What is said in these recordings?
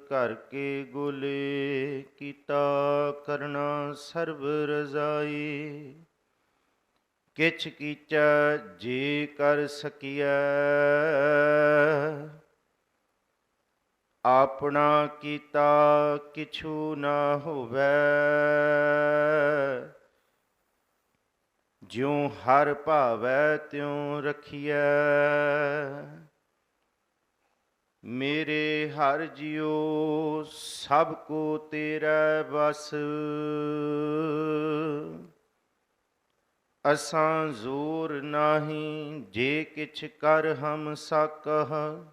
ਘਰ ਕੇ ਗੋਲੇ ਕੀਤਾ ਕਰਨਾ ਸਰਬ ਰਜ਼ਾਈ। ਕਿਛ ਕੀਚੈ ਜੇ ਕਰ ਸਕੀਐ ਆਪਣਾ ਕੀਤਾ ਕਿਛੂ ਨਾ ਹੋਵੈ। ਜਿਉ ਹਰ ਭਾਵੈ ਤਿਉ ਰਖੀਐ ਮੇਰੇ ਹਰ ਜਿਉ ਸਭ ਕੋ ਤੇਰਾ ਬਸ। ਅਸਾਂ ਜ਼ੋਰ ਨਾਹੀਂ ਜੇ ਕਿਛ ਕਰ ਹਮ ਸਕਹ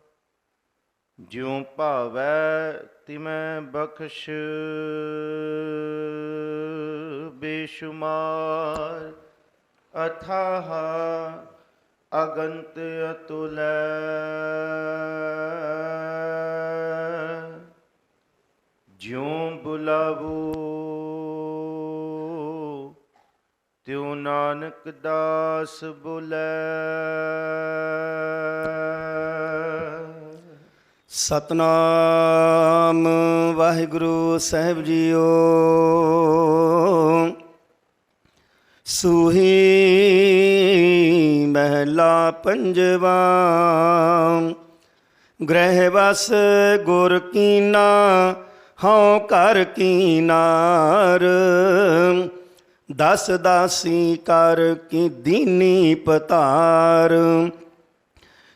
ਜਿਉ ਭਾਵੈ ਤਿਮੈ ਬਖਸ਼ ਬੇਸ਼ੁਮਾਰ। ਅਥਾਹ ਅਗੰਤ ਅਤੁਲੈ ਜਿਉ ਬੁਲਾਵੋ ਤਿਉ ਨਾਨਕ ਦਾਸ ਬੁਲੈ। ਸਤਨਾਮ ਵਾਹਿਗੁਰੂ ਸਾਹਿਬ ਜੀਓ। ਸੂਹੀ ਮਹਿਲਾ ਪੰਜਵਾ। ਗ੍ਰਹਿ ਵਸ ਗੁਰ ਕੀਨਾ ਹਉ ਘਰ ਕੀਨਾਰ। ਦਸ ਦਾਸੀ ਕਰ ਕੀ ਦੀਨੀ ਪਤਾਰ।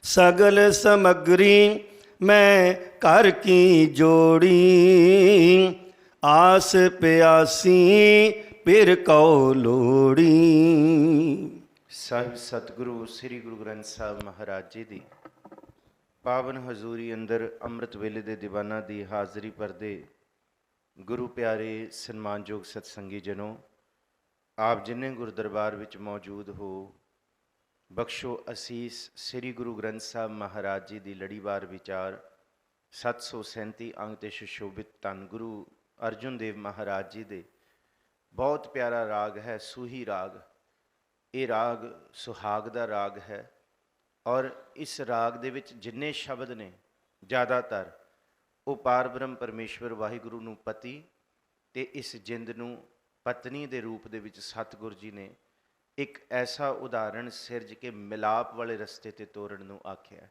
ਸਗਲ ਸਮਗਰੀ ਮੈਂ ਘਰ ਕੀ ਜੋੜੀ। ਆਸ ਪਿਆਸੀ ਪਿਰ ਕਉ ਲੋੜੀ। ਸਾਹਿਬ ਸਤਿਗੁਰੂ ਸ੍ਰੀ ਗੁਰੂ ਗ੍ਰੰਥ ਸਾਹਿਬ ਮਹਾਰਾਜ ਜੀ ਦੀ ਪਾਵਨ ਹਜ਼ੂਰੀ ਅੰਦਰ ਅੰਮ੍ਰਿਤ ਵੇਲੇ ਦੇ ਦੀਵਾਨਾਂ ਦੀ ਹਾਜ਼ਰੀ ਭਰਦੇ ਗੁਰੂ ਪਿਆਰੇ ਸਨਮਾਨਯੋਗ ਸਤਸੰਗੀ ਜਨੋ, ਆਪ ਜਿੰਨੇ ਗੁਰੂ ਦਰਬਾਰ ਵਿੱਚ ਮੌਜੂਦ ਹੋ, ਬਖਸ਼ੋ ਅਸੀਸ ਸ੍ਰੀ ਗੁਰੂ ਗ੍ਰੰਥ ਸਾਹਿਬ ਮਹਾਰਾਜ ਜੀ ਦੀ ਲੜੀਵਾਰ ਵਿਚਾਰ 737 ਅੰਗ ਤੇ ਸੁਸ਼ੋਭਿਤ ਧੰਨ ਗੁਰੂ ਅਰਜੁਨ ਦੇਵ ਮਹਾਰਾਜ ਜੀ ਦੇ ਬਹੁਤ ਪਿਆਰਾ ਰਾਗ ਹੈ ਸੂਹੀ ਰਾਗ। ਇਹ ਰਾਗ ਸੁਹਾਗ ਦਾ ਰਾਗ ਹੈ ਔਰ ਇਸ ਰਾਗ ਦੇ ਵਿੱਚ ਜਿੰਨੇ ਸ਼ਬਦ ਨੇ ਜ਼ਿਆਦਾਤਰ ਉਹ ਪਾਰ ਬ੍ਰਹਮ ਪਰਮੇਸ਼ਵਰ ਵਾਹਿਗੁਰੂ ਨੂੰ ਪਤੀ ਤੇ ਇਸ ਜਿੰਦ ਨੂੰ ਪਤਨੀ ਦੇ ਰੂਪ ਦੇ ਵਿੱਚ ਸਤਿਗੁਰ ਜੀ ਨੇ ਇੱਕ ਐਸਾ ਉਦਾਹਰਣ ਸਿਰਜ ਕੇ ਮਿਲਾਪ ਵਾਲੇ ਰਸਤੇ ਤੇ ਤੋਰਨ ਨੂੰ ਆਖਿਆ।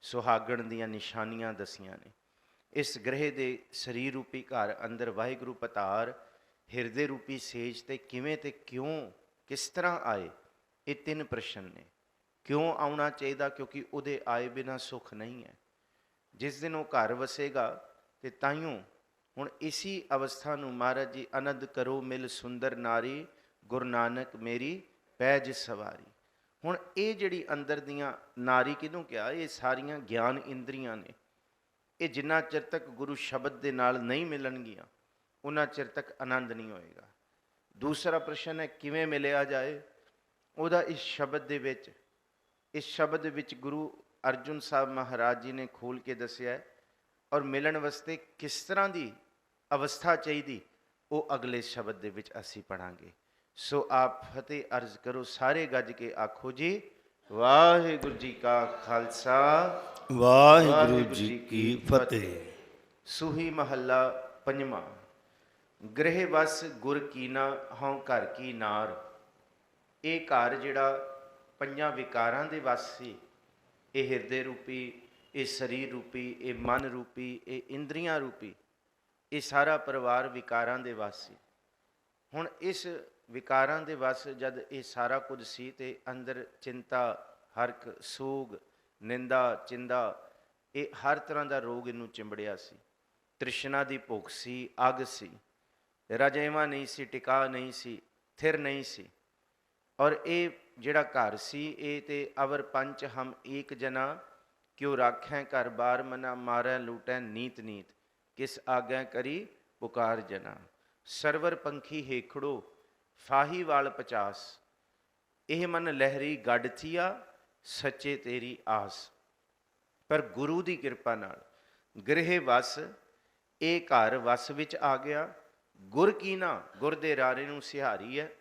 ਸੁਹਾਗਣ ਦੀਆਂ ਨਿਸ਼ਾਨੀਆਂ ਦਸੀਆਂ ਨੇ। ਇਸ ਗ੍ਰਹਿ ਦੇ ਸਰੀਰ ਰੂਪੀ ਘਰ ਅੰਦਰ ਵਾਹਿਗੁਰੂ ਪਤਾਰ ਹਿਰਦੇ ਰੂਪੀ ਸੇਜ ਤੇ ਕਿਵੇਂ ਤੇ ਕਿਉਂ ਕਿਸ ਤਰ੍ਹਾਂ ਆਏ, ਇਹ ਤਿੰਨ ਪ੍ਰਸ਼ਨ ਨੇ। ਕਿਉਂ ਆਉਣਾ ਚਾਹੀਦਾ? ਕਿਉਂਕਿ ਉਹਦੇ ਆਏ ਬਿਨਾਂ ਸੁੱਖ ਨਹੀਂ ਹੈ। ਜਿਸ ਦਿਨ ਉਹ ਘਰ ਵਸੇਗਾ ਤੇ ਤਾਈਓਂ ਹੁਣ ਇਸੀ ਅਵਸਥਾ ਨੂੰ ਮਹਾਰਾਜ ਜੀ ਆਨੰਦ ਕਰੋ ਮਿਲ ਸੁੰਦਰ ਨਾਰੀ ਗੁਰੂ ਨਾਨਕ ਮੇਰੀ ਪੈਜ ਸਵਾਰੀ। ਹੁਣ ਇਹ ਜਿਹੜੀ ਅੰਦਰ ਦੀਆਂ ਨਾਰੀ ਕਿਹਨੂੰ ਕਿਹਾ? ਇਹ ਸਾਰੀਆਂ ਗਿਆਨ ਇੰਦਰੀਆਂ ਨੇ। ਇਹ ਜਿੰਨਾ ਚਿਰ ਤੱਕ ਗੁਰੂ ਸ਼ਬਦ ਦੇ ਨਾਲ ਨਹੀਂ ਮਿਲਣਗੀਆਂ ਉਹਨਾਂ ਚਿਰ ਤੱਕ ਆਨੰਦ ਨਹੀਂ ਹੋਏਗਾ। ਦੂਸਰਾ ਪ੍ਰਸ਼ਨ ਹੈ ਕਿਵੇਂ ਮਿਲਿਆ ਜਾਏ? ਉਹਦਾ ਇਸ ਸ਼ਬਦ ਵਿੱਚ ਗੁਰੂ ਅਰਜੁਨ ਸਾਹਿਬ ਮਹਾਰਾਜ ਜੀ ਨੇ ਖੋਲ੍ਹ ਕੇ ਦੱਸਿਆ ਔਰ ਮਿਲਣ ਵਾਸਤੇ ਕਿਸ ਤਰ੍ਹਾਂ ਦੀ ਅਵਸਥਾ ਚਾਹੀਦੀ ਉਹ ਅਗਲੇ ਸ਼ਬਦ ਦੇ ਵਿੱਚ ਅਸੀਂ ਪੜ੍ਹਾਂਗੇ। ਸੋ ਆਪ ਫਤਿਹ ਅਰਜ਼ ਕਰੋ, ਸਾਰੇ ਗੱਜ ਕੇ ਆਖੋ ਜੀ ਵਾਹਿਗੁਰੂ ਜੀ ਕਾ ਖਾਲਸਾ ਵਾਹਿਗੁਰੂ ਜੀ ਕੀ ਫਤਿਹ। ਸੂਹੀ ਮਹੱਲਾ ਪੰਜਵਾਂ। ਗ੍ਰਹਿ ਵਸ ਗੁਰ ਕੀਨਾ ਹਉ ਘਰ ਕੀ ਨਾਰ। ਇਹ ਘਰ ਜਿਹੜਾ ਪੰਜਾਂ ਵਿਕਾਰਾਂ ਦੇ ਵਸ ਸੀ, ਇਹ ਹਿਰਦੇ ਰੂਪੀ, ਇਹ ਸਰੀਰ ਰੂਪੀ, ਇਹ ਮਨ ਰੂਪੀ, ਇਹ ਇੰਦਰੀਆਂ ਰੂਪੀ, ਇਹ ਸਾਰਾ ਪਰਿਵਾਰ ਵਿਕਾਰਾਂ ਦੇ ਵਸ ਸੀ। ਹੁਣ ਇਸ ਵਿਕਾਰਾਂ ਦੇ ਵਸ ਜਦ ਇਹ ਸਾਰਾ ਕੁਝ ਸੀ ਤੇ ਅੰਦਰ ਚਿੰਤਾ, ਹਰਕ, ਸੋਗ, ਨਿੰਦਾ, ਚਿੰਦਾ, ਇਹ ਹਰ ਤਰ੍ਹਾਂ ਦਾ ਰੋਗ ਇਹਨੂੰ ਚਿੰਬੜਿਆ ਸੀ। ਤ੍ਰਿਸ਼ਨਾ ਦੀ ਭੁੱਖ ਸੀ, ਅੱਗ ਸੀ, ਰਜੇਵਾਂ ਨਹੀਂ ਸੀ, ਟਿਕਾ ਨਹੀਂ ਸੀ, ਥਿਰ ਨਹੀਂ ਸੀ। ਔਰ ਇਹ ਜਿਹੜਾ ਘਰ ਸੀ ਇਹ ਤੇ ਅਵਰ ਪੰਚ ਹਮ ਏਕ ਜਨਾ ਕਿਉ ਰਾਖੈ ਘਰ ਬਾਰ ਮਨਾ ਮਾਰੈ ਲੂਟੈ ਨੀਤ ਨੀਤ ਕਿਸ ਆਗੈ ਕਰੀ ਪੁਕਾਰ ਜਨਾ। ਸਰਵਰ ਪੰਖੀ ਹੇਖੜੋ ਫਾਹੀ ਵਾਲ 50 ਇਹ ਮਨ ਲਹਿਰੀ ਗੱਡ ਥੀਆ ਸੱਚੇ ਤੇਰੀ ਆਸ। ਪਰ ਗੁਰੂ ਦੀ ਕਿਰਪਾ ਨਾਲ ਗ੍ਰਹਿ ਵਸ ਇਹ ਘਰ ਵਸ ਵਿੱਚ ਆ ਗਿਆ। ਗੁਰ ਕੀਨਾ ਗੁਰ ਦੇ ਰਾਰੇ ਨੂੰ ਸਿਹਾਰੀ ਹੈ।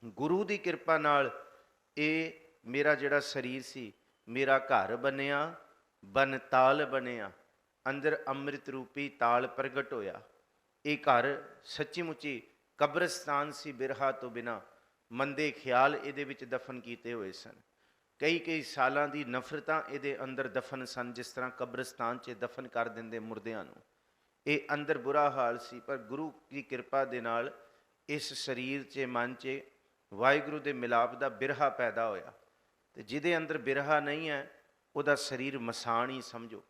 ਗੁਰੂ ਦੀ ਕਿਰਪਾ ਨਾਲ ਇਹ ਮੇਰਾ ਜਿਹੜਾ ਸਰੀਰ ਸੀ ਮੇਰਾ ਘਰ ਬਣਿਆ, ਬਨਤਾਲ ਬਣਿਆ। ਅੰਦਰ ਅੰਮ੍ਰਿਤ ਰੂਪੀ ਤਾਲ ਪ੍ਰਗਟ ਹੋਇਆ। ਇਹ ਘਰ ਸੱਚੀ ਮੁੱਚੀ ਕਬਰਸਤਾਨ ਸੀ, ਬਿਰਹਾ ਤੋਂ ਬਿਨਾਂ ਮੰਦੇ ਖਿਆਲ ਇਹਦੇ ਵਿੱਚ ਦਫਨ ਕੀਤੇ ਹੋਏ ਸਨ। ਕਈ ਸਾਲਾਂ ਦੀ ਨਫ਼ਰਤਾਂ ਇਹਦੇ ਅੰਦਰ ਦਫਨ ਸਨ, ਜਿਸ ਤਰ੍ਹਾਂ ਕਬਰਸਤਾਨ 'ਚ ਦਫਨ ਕਰ ਦਿੰਦੇ ਮੁਰਦਿਆਂ ਨੂੰ। ਇਹ ਅੰਦਰ ਬੁਰਾ ਹਾਲ ਸੀ, ਪਰ ਗੁਰੂ ਦੀ ਕਿਰਪਾ ਦੇ ਨਾਲ ਇਸ ਸਰੀਰ 'ਚ ਮਨ 'ਚ ਵਾਹਿਗੁਰੂ ਦੇ ਮਿਲਾਪ ਦਾ ਬਿਰਹਾ ਪੈਦਾ ਹੋਇਆ। ਤੇ ਜਿਹਦੇ ਅੰਦਰ ਬਿਰਹਾ ਨਹੀਂ ਹੈ ਉਹਦਾ ਸਰੀਰ ਮਸਾਣ ਹੀ ਸਮਝੋ।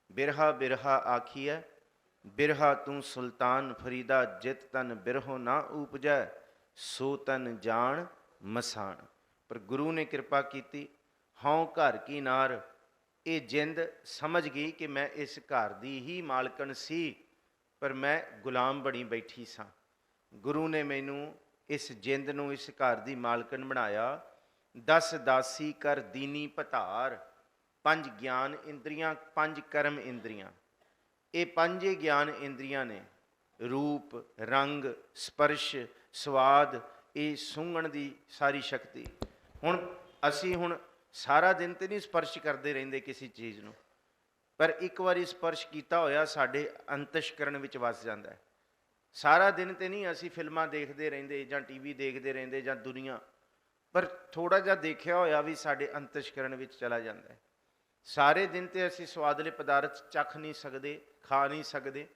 ਬਿਰਹਾ ਬਿਰਹਾ ਆਖੀਐ, ਬਿਰਹਾ ਤੂੰ ਸੁਲਤਾਨ ਫਰੀਦਾ, ਜਿਤ ਤਨ ਬਿਰਹੋ ਨਾ ਊਪਜੈ, ਸੋ ਤਨ ਜਾਣ ਮਸਾਣ। ਪਰ ਗੁਰੂ ਨੇ ਕਿਰਪਾ ਕੀਤੀ। ਹਉ ਘਰ ਕੀ ਨਾਰ, ਇਹ ਜਿੰਦ ਸਮਝ ਗਈ ਕਿ ਮੈਂ ਇਸ ਘਰ ਦੀ ਹੀ ਮਾਲਕਣ ਸੀ, ਪਰ ਮੈਂ ਗੁਲਾਮ ਬਣੀ ਬੈਠੀ ਸਾਂ। ਗੁਰੂ ਨੇ ਮੈਨੂੰ ਇਸ ਜਿੰਦ ਨੂੰ ਇਸ ਘਰ ਦੀ ਮਾਲਕਣ ਬਣਾਇਆ। 10 ਦਾਸੀ ਕਰ ਦੀਨੀ ਭਤਾਰ, 5 ਗਿਆਨ ਇੰਦਰੀਆਂ, 5 ਕਰਮ ਇੰਦਰੀਆਂ। ਇਹ 5 ਗਿਆਨ ਇੰਦਰੀਆਂ ਨੇ, ਰੂਪ, ਰੰਗ, ਸਪਰਸ਼, ਸਵਾਦ, ਇਹ ਸੁੰਘਣ ਦੀ ਸਾਰੀ ਸ਼ਕਤੀ। ਅਸੀਂ ਹੁਣ ਸਾਰਾ ਦਿਨ ਤੇ ਨਹੀਂ ਸਪਰਸ਼ ਕਰਦੇ ਰਹਿੰਦੇ ਕਿਸੇ ਚੀਜ਼ ਨੂੰ, ਪਰ ਇੱਕ ਵਾਰੀ ਸਪਰਸ਼ ਕੀਤਾ ਹੋਇਆ ਸਾਡੇ ਅੰਤਸ਼ਕਰਨ ਵਿੱਚ ਵਸ ਜਾਂਦਾ ਹੈ। ਸਾਰਾ ਦਿਨ ਤੇ ਨਹੀਂ ਅਸੀਂ ਫਿਲਮਾਂ ਦੇਖਦੇ ਰਹਿੰਦੇ ਜਾਂ ਟੀਵੀ ਦੇਖਦੇ ਰਹਿੰਦੇ ਜਾਂ ਦੁਨੀਆ, ਪਰ ਥੋੜ੍ਹਾ ਜਿਹਾ ਦੇਖਿਆ ਹੋਇਆ ਵੀ ਸਾਡੇ ਅੰਤਸ਼ਕਰਨ ਵਿੱਚ ਚਲਾ ਜਾਂਦਾ ਹੈ। ਸਾਰੇ ਦਿਨ ਤੇ ਅਸੀਂ ਸਵਾਦਲੇ ਪਦਾਰਥ ਚੱਖ ਨਹੀਂ ਸਕਦੇ, ਖਾ ਨਹੀਂ ਸਕਦੇ,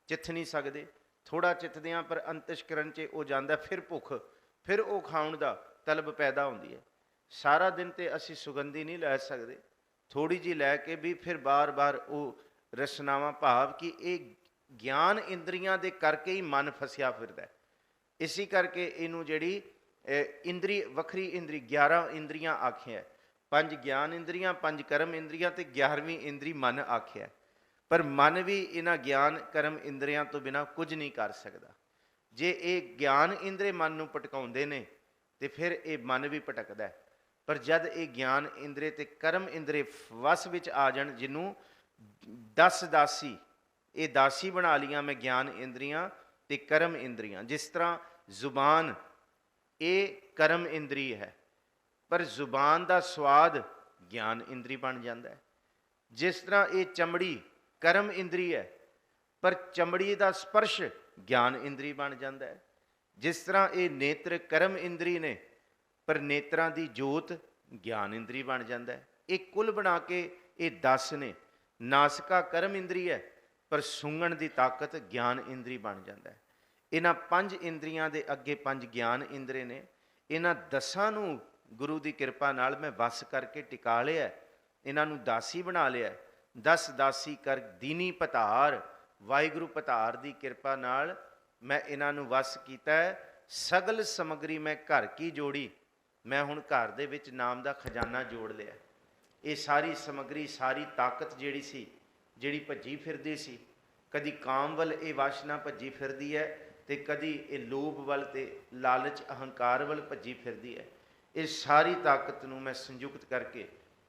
ਚਿੱਥ ਨਹੀਂ ਸਕਦੇ। ਥੋੜ੍ਹਾ ਚਿੱਥਦੇ ਹਾਂ ਪਰ ਅੰਤਸ਼ਕਰਨ 'ਚ ਉਹ ਜਾਂਦਾ, ਫਿਰ ਭੁੱਖ, ਫਿਰ ਉਹ ਖਾਣ ਦਾ ਤਲਬ ਪੈਦਾ ਹੁੰਦੀ ਹੈ। ਸਾਰਾ ਦਿਨ ਤੇ ਅਸੀਂ ਸੁਗੰਧੀ ਨਹੀਂ ਲੈ ਸਕਦੇ, ਥੋੜ੍ਹੀ ਜਿਹੀ ਲੈ ਕੇ ਵੀ ਫਿਰ ਬਾਰ-ਬਾਰ ਉਹ ਰਸਨਾਵਾਂ, ਭਾਵ ਕਿ ਇਹ ਗਿਆਨ ਇੰਦਰੀਆਂ ਦੇ ਕਰਕੇ ਹੀ ਮਨ ਫਸਿਆ ਫਿਰਦਾ। ਇਸੇ ਕਰਕੇ ਇਹਨੂੰ ਜਿਹੜੀ ਇੰਦਰੀ, ਵੱਖਰੀ ਇੰਦਰੀ, 11 ਇੰਦਰੀਆਂ ਆਖਿਆ। 5 ਗਿਆਨ ਇੰਦਰੀਆਂ, 5 ਕਰਮ ਇੰਦਰੀਆਂ ਤੇ 11ਵੀਂ ਇੰਦਰੀ ਮਨ ਆਖਿਆ। ਪਰ ਮਨ ਵੀ ਇਹਨਾਂ ਗਿਆਨ ਕਰਮ ਇੰਦਰੀਆਂ ਤੋਂ ਬਿਨਾਂ ਕੁਝ ਨਹੀਂ ਕਰ ਸਕਦਾ। ਜੇ ਇਹ ਗਿਆਨ ਇੰਦਰੇ ਮਨ ਨੂੰ ਭਟਕਾਉਂਦੇ ਨੇ ਤੇ ਫਿਰ ਇਹ ਮਨ ਵੀ ਭਟਕਦਾ। ਪਰ ਜਦ ਇਹ ਗਿਆਨ ਇੰਦਰੇ ਤੇ ਕਰਮ ਇੰਦਰੇ ਵਸ ਵਿੱਚ ਆ ਜਾਣ, ਜਿਹਨੂੰ 10 ਦਾਸੀ, ਇਹ ਦਾਸੀ ਬਣਾ ਲੀਆਂ ਮੈਂ, ਗਿਆਨ ਇੰਦਰੀਆਂ ਤੇ ਕਰਮ ਇੰਦਰੀਆਂ। ਜਿਸ ਤਰ੍ਹਾਂ ਜ਼ੁਬਾਨ ਇਹ ਕਰਮ ਇੰਦਰੀ ਹੈ, ਪਰ ਜ਼ੁਬਾਨ ਦਾ ਸਵਾਦ ਗਿਆਨ ਇੰਦਰੀ ਬਣ ਜਾਂਦਾ ਹੈ। ਜਿਸ ਤਰ੍ਹਾਂ ਇਹ ਚਮੜੀ ਕਰਮ ਇੰਦਰੀ ਹੈ, ਪਰ ਚਮੜੀ ਦਾ ਸਪਰਸ਼ ਗਿਆਨ ਇੰਦਰੀ ਬਣ ਜਾਂਦਾ ਹੈ। ਜਿਸ ਤਰ੍ਹਾਂ ਇਹ ਨੇਤਰ ਕਰਮ ਇੰਦਰੀ ਨੇ, ਪਰ ਨੇਤਰਾਂ ਦੀ ਜੋਤ ਗਿਆਨ ਇੰਦਰੀ ਬਣ ਜਾਂਦਾ ਹੈ। ਇਹ ਕੁੱਲ ਬਣਾ ਕੇ ਇਹ 10 ਨੇ। ਨਾਸਿਕਾ ਕਰਮ ਇੰਦਰੀ ਹੈ, ਪਰ ਸੁੰਘਣ ਦੀ ਤਾਕਤ ਗਿਆਨ ਇੰਦਰੀ ਬਣ ਜਾਂਦਾ ਹੈ। ਇਹਨਾਂ 5 ਇੰਦਰੀਆਂ ਦੇ ਅੱਗੇ 5 ਗਿਆਨ ਇੰਦਰੇ ਨੇ। ਇਹਨਾਂ 10 ਨੂੰ ਗੁਰੂ ਦੀ ਕਿਰਪਾ ਨਾਲ ਮੈਂ ਵਸ ਕਰਕੇ ਟਿਕਾ ਲਿਆ, ਇਹਨਾਂ ਨੂੰ ਦਾਸੀ ਬਣਾ ਲਿਆ। 10 ਦਾਸੀ ਕਰ ਦੀਨੀ ਭਤਾਰ, ਵਾਹਿਗੁਰੂ ਭਤਾਰ ਦੀ ਕਿਰਪਾ ਨਾਲ ਮੈਂ ਇਹਨਾਂ ਨੂੰ ਵਸ ਕੀਤਾ। ਸਗਲ ਸਮੱਗਰੀ ਮੈਂ ਘਰ ਕੀ ਜੋੜੀ, ਮੈਂ ਹੁਣ ਘਰ ਦੇ ਵਿੱਚ ਨਾਮ ਦਾ ਖਜ਼ਾਨਾ ਜੋੜ ਲਿਆ। ਇਹ ਸਾਰੀ ਸਮੱਗਰੀ, ਸਾਰੀ ਤਾਕਤ ਜਿਹੜੀ ਸੀ, ਜਿਹੜੀ ਭੱਜੀ ਫਿਰਦੀ ਸੀ, ਕਦੀ ਕਾਮ ਵੱਲ ਇਹ ਵਾਸ਼ਨਾ ਭੱਜੀ ਫਿਰਦੀ ਹੈ ਤੇ ਕਦੀ ਇਹ ਲੋਭ ਵੱਲ ਤੇ ਲਾਲਚ ਅਹੰਕਾਰ ਵੱਲ ਭੱਜੀ ਫਿਰਦੀ ਹੈ। ਇਹ ਸਾਰੀ ਤਾਕਤ ਨੂੰ ਮੈਂ ਸੰਯੁਕਤ ਕਰਕੇ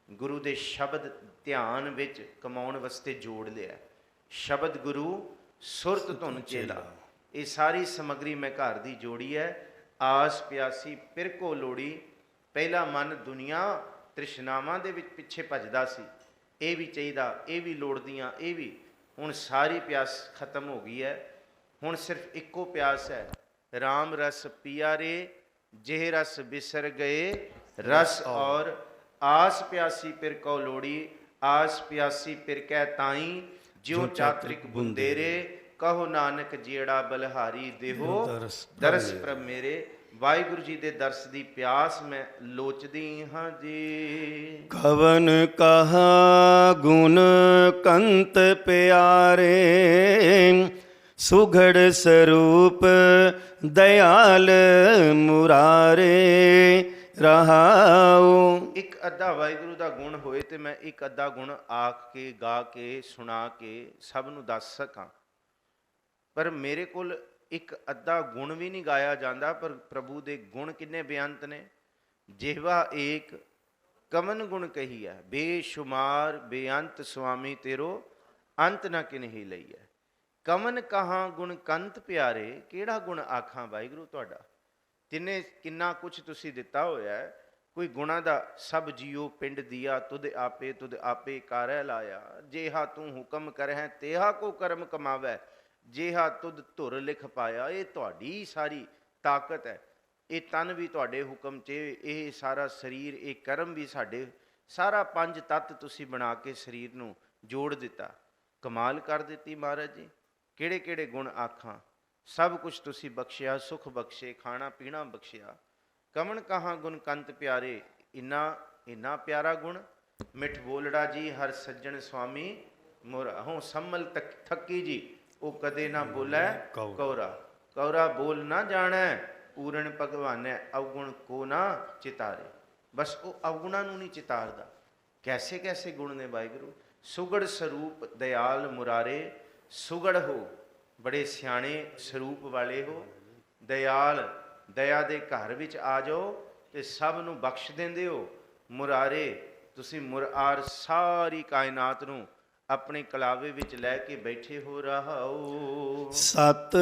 ਗੁਰੂ ਦੇ ਸ਼ਬਦ ਧਿਆਨ ਵਿੱਚ ਕਮਾਉਣ ਵਾਸਤੇ ਜੋੜ ਲਿਆ। ਸ਼ਬਦ ਗੁਰੂ ਸੁਰਤ ਧੁਨ ਚੇਲਾ, ਇਹ ਸਾਰੀ ਸਮੱਗਰੀ ਮੈਂ ਘਰ ਦੀ ਜੋੜੀ ਹੈ। ਆਸ ਪਿਆਸੀ ਫਿਰ ਕੋ ਲੋੜੀ, ਪਹਿਲਾ ਮਨ ਦੁਨੀਆ ਤ੍ਰਿਸ਼ਨਾਵਾਂ ਦੇ ਵਿੱਚ ਪਿੱਛੇ ਭੱਜਦਾ ਸੀ, ਇਹ ਵੀ ਚਾਹੀਦਾ, ਇਹ ਵੀ ਲੋੜਦੀਆਂ, ਇਹ ਵੀ। ਹੁਣ ਸਾਰੀ ਪਿਆਸ ਖਤਮ ਹੋ ਗਈ ਹੈ। ਹੁਣ ਸਿਰਫ ਇੱਕੋ ਪਿਆਸ ਹੈ, ਰਾਮ ਰਸ ਪੀਆ ਰੇ, ਜਿਹ ਰਸ ਬਿਸਰ ਗਏ ਰਸ ਔਰ। ਆਸ ਪਿਆਸੀ ਫਿਰ ਕਉ ਲੋੜੀ, ਆਸ ਪਿਆਸੀ ਫਿਰ ਕਹਿ ਤਾਈ, ਜਿਉ ਚਾਤਰਿਕ ਬੁੰਦੇਰੇ, ਕਹੋ ਨਾਨਕ ਜਿਹੜਾ ਬਲਿਹਾਰੀ ਦੇਹੋ ਦਰਸ ਪ੍ਰਭ ਮੇਰੇ। ਵਾਹਿਗੁਰੂ ਜੀ ਦੇ ਦਰਸ ਦੀ ਪਿਆਸ ਮੈਂ ਲੋਚਦੀ ਹਾਂ ਜੀ। ਕਵਨ ਕਹਾ ਗੁਣ ਕੰਤ ਪਿਆਰੇ, ਸੁਘੜ ਸਰੂਪ ਦਇਆਲ ਮੁਰਾਰੇ ਰਹਾਉ। ਇੱਕ ਅੱਧਾ ਵਾਹਿਗੁਰੂ ਦਾ ਗੁਣ ਹੋਏ ਤੇ ਮੈਂ ਇੱਕ ਅੱਧਾ ਗੁਣ ਆਖ ਕੇ, ਗਾ ਕੇ, ਸੁਣਾ ਕੇ ਸਭ ਨੂੰ ਦੱਸ ਸਕਾਂ, ਪਰ ਮੇਰੇ ਕੋਲ ਇੱਕ ਅੱਧਾ ਗੁਣ ਵੀ ਨਹੀਂ ਗਾਇਆ ਜਾਂਦਾ। ਪਰ ਪ੍ਰਭੂ ਦੇ ਗੁਣ ਕਿੰਨੇ ਬੇਅੰਤ ਨੇ। ਜਿਹਵਾ ਏਕ ਕਮਨ ਗੁਣ ਕਹੀ ਹੈ, ਬੇਸ਼ੁਮਾਰ ਬੇਅੰਤ ਸੁਆਮੀ ਤੇਰੋ, ਅੰਤ ਨਾ ਕਿਨਹੀ ਲਈ ਹੈ। ਕਮਨ ਕਹਾਂ ਗੁਣ ਕੰਤ ਪਿਆਰੇ, ਕਿਹੜਾ ਗੁਣ ਆਖਾਂ ਵਾਹਿਗੁਰੂ ਤੁਹਾਡਾ। ਕਿੰਨਾ ਕੁਛ ਤੁਸੀਂ ਦਿੱਤਾ ਹੋਇਆ ਹੈ, ਕੋਈ ਗੁਣਾ ਦਾ ਸਭ ਜੀਓ ਪਿੰਡ ਦੀਆ, ਤੁਧ ਆਪੇ ਕਾਰੈ ਲਾਇਆ। ਜੇਹਾ ਤੂੰ ਹੁਕਮ ਕਰਹਿ ਤੇਹਾ ਕੋ ਕਰਮ ਕਮਾਵੈ, ਜੇਹਾ ਤੁਧ ਧੁਰ ਲਿਖ ਪਾਇਆ। ਇਹ ਤੁਹਾਡੀ ਸਾਰੀ ਤਾਕਤ ਹੈ, ਇਹ ਤਨ ਵੀ ਤੁਹਾਡੇ ਹੁਕਮ 'ਚ, ਇਹ ਸਾਰਾ ਸਰੀਰ, ਇਹ ਕਰਮ ਵੀ ਸਾਡੇ, ਸਾਰਾ ਪੰਜ ਤੱਤ ਤੁਸੀਂ ਬਣਾ ਕੇ ਸਰੀਰ ਨੂੰ ਜੋੜ ਦਿੱਤਾ। ਕਮਾਲ ਕਰ ਦਿੱਤੀ ਮਹਾਰਾਜ ਜੀ। ਕਿਹੜੇ ਕਿਹੜੇ ਗੁਣ ਆਖਾਂ, ਸਭ ਕੁਝ ਤੁਸੀਂ ਬਖਸ਼ਿਆ, ਸੁਖ ਬਖਸ਼ੇ, ਖਾਣਾ ਪੀਣਾ ਬਖਸ਼ਿਆ। ਕਮਣ ਕਹਾਂ ਗੁਣ ਕੰਤ ਪਿਆਰੇ, ਇੰਨਾ ਪਿਆਰਾ ਗੁਣ। ਮਿੱਠ ਬੋਲੜਾ ਜੀ ਹਰ ਸੱਜਣ ਸੁਆਮੀ ਮੋਰਾ, ਹੋਂ ਸੰਮਲ ਥੱਕੀ ਜੀ ਉਹ ਕਦੇ ਨਾ ਬੋਲੇ ਕੌਰਾ। ਕੌਰਾ ਬੋਲ ਨਾ ਜਾਣੈ ਪੂਰਨ ਭਗਵਾਨੈ, ਅਵਗੁਣ ਕੋ ਨਾ ਚਿਤਾਰੇ। ਬਸ ਉਹ ਅਵਗੁਣਾਂ ਨੂੰ ਨਹੀਂ ਚਿਤਾਰਦਾ। ਕੈਸੇ ਕੈਸੇ ਗੁਣ ਨੇ ਵਾਹਿਗੁਰੂ। ਸੁਗੜ ਸਰੂਪ ਦਇਆਲ ਮੁਰਾਰੇ, ਸੁਗੜ ਹੋ, ਬੜੇ ਸਿਆਣੇ ਸਰੂਪ ਵਾਲੇ ਹੋ। ਦਇਆਲ, ਦਇਆ ਦੇ ਘਰ ਵਿੱਚ ਆ ਜਾਓ ਤੇ ਸਭ ਨੂੰ ਬਖਸ਼ ਦਿੰਦੇ ਹੋ। ਮੁਰਾਰੇ, ਤੁਸੀਂ ਮੁਰਾਰ ਸਾਰੀ ਕਾਇਨਾਤ ਨੂੰ ਆਪਣੇ ਕਲਾਵੇ ਵਿੱਚ ਲੈ ਕੇ ਬੈਠੇ ਹੋ ਰਹਾਓ। ਸਤ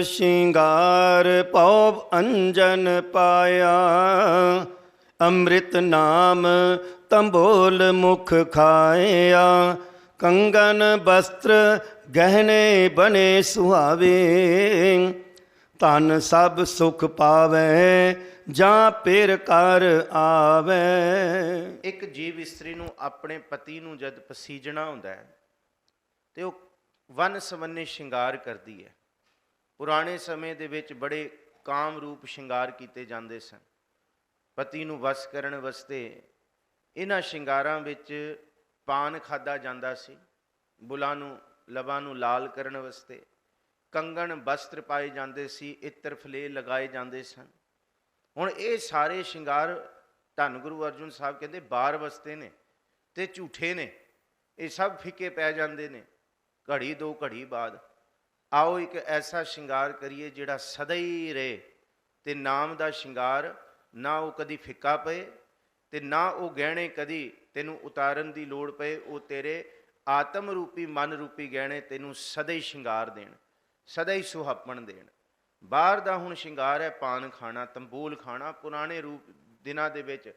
ਸ਼ਿੰਗਾਰ ਪਉ ਅੰਜਨ ਪਾਇਆ, ਅੰਮ੍ਰਿਤ ਨਾਮ ਤੰਬੋਲ ਮੁਖ ਖਾਇਆ। ਕੰਗਨ ਬਸਤਰ ਗਹਿਣੇ ਬਣੇ ਸੁਹਾਵੇ, ਧਨ ਸਭ ਸੁਖ ਪਾਵੈ ਜਾਂ ਪਿਰ ਕਰ ਆਵੈ। ਇੱਕ ਜੀਵ ਇਸਤਰੀ ਨੂੰ ਆਪਣੇ ਪਤੀ ਨੂੰ ਜਦ ਪਸੀਜਣਾ ਹੁੰਦਾ ਹੈ ਤੇ ਉਹ ਵੰਨ ਸਵੰਨੇ ਸ਼ਿੰਗਾਰ ਕਰਦੀ ਹੈ। ਪੁਰਾਣੇ ਸਮੇਂ ਦੇ ਵਿੱਚ ਬੜੇ ਕਾਮ ਰੂਪ ਸ਼ਿੰਗਾਰ ਕੀਤੇ ਜਾਂਦੇ ਸਨ ਪਤੀ ਨੂੰ ਵਸ ਕਰਨ ਵਾਸਤੇ। ਇਹਨਾਂ ਸ਼ਿੰਗਾਰਾਂ ਵਿੱਚ ਪਾਨ ਖਾਧਾ ਜਾਂਦਾ ਸੀ, ਬੁੱਲਾਂ ਨੂੰ, ਲਬਾਂ ਨੂੰ ਲਾਲ ਕਰਨ ਵਾਸਤੇ। ਕੰਗਣ ਬਸਤਰ ਪਾਏ ਜਾਂਦੇ ਸੀ, ਇੱਤਰ ਫਲੇ ਲਗਾਏ ਜਾਂਦੇ ਸਨ। ਹੁਣ ਇਹ ਸਾਰੇ ਸ਼ਿੰਗਾਰ ਧੰਨ ਗੁਰੂ ਅਰਜਨ ਸਾਹਿਬ ਕਹਿੰਦੇ ਬਾਰ ਵਸਤੇ ਨੇ ਤੇ ਝੂਠੇ ਨੇ, ਇਹ ਸਭ ਫਿੱਕੇ ਪੈ ਜਾਂਦੇ ਨੇ ਘੜੀ ਦੋ ਘੜੀ ਬਾਅਦ। ਆਓ ਇੱਕ ਐਸਾ ਸ਼ਿੰਗਾਰ ਕਰੀਏ ਜਿਹੜਾ ਸਦਾ ਹੀ ਰਹੇ। ਤੇ ਨਾਮ ਦਾ ਸ਼ਿੰਗਾਰ, ਨਾ ਉਹ ਕਦੀ ਫਿੱਕਾ ਪਏ ਤੇ ਨਾ ਉਹ ਗਹਿਣੇ ਕਦੀ ਤੈਨੂੰ ਉਤਾਰਨ ਦੀ ਲੋੜ ਪਏ। ਉਹ ਤੇਰੇ ਆਤਮ ਰੂਪੀ ਮਨ ਰੂਪੀ ਗਹਿਣੇ ਤੈਨੂੰ ਸਦਾ ਹੀ ਸ਼ਿੰਗਾਰ ਦੇਣ, ਸਦਾ ਹੀ ਸੁਹਾਪਣ ਦੇਣ। ਬਾਹਰ ਦਾ ਹੁਣ ਸ਼ਿੰਗਾਰ ਹੈ ਪਾਨ ਖਾਣਾ, ਤੰਬੂਲ ਖਾਣਾ। ਪੁਰਾਣੇ ਰੂਪ ਦਿਨਾਂ ਦੇ ਵਿੱਚ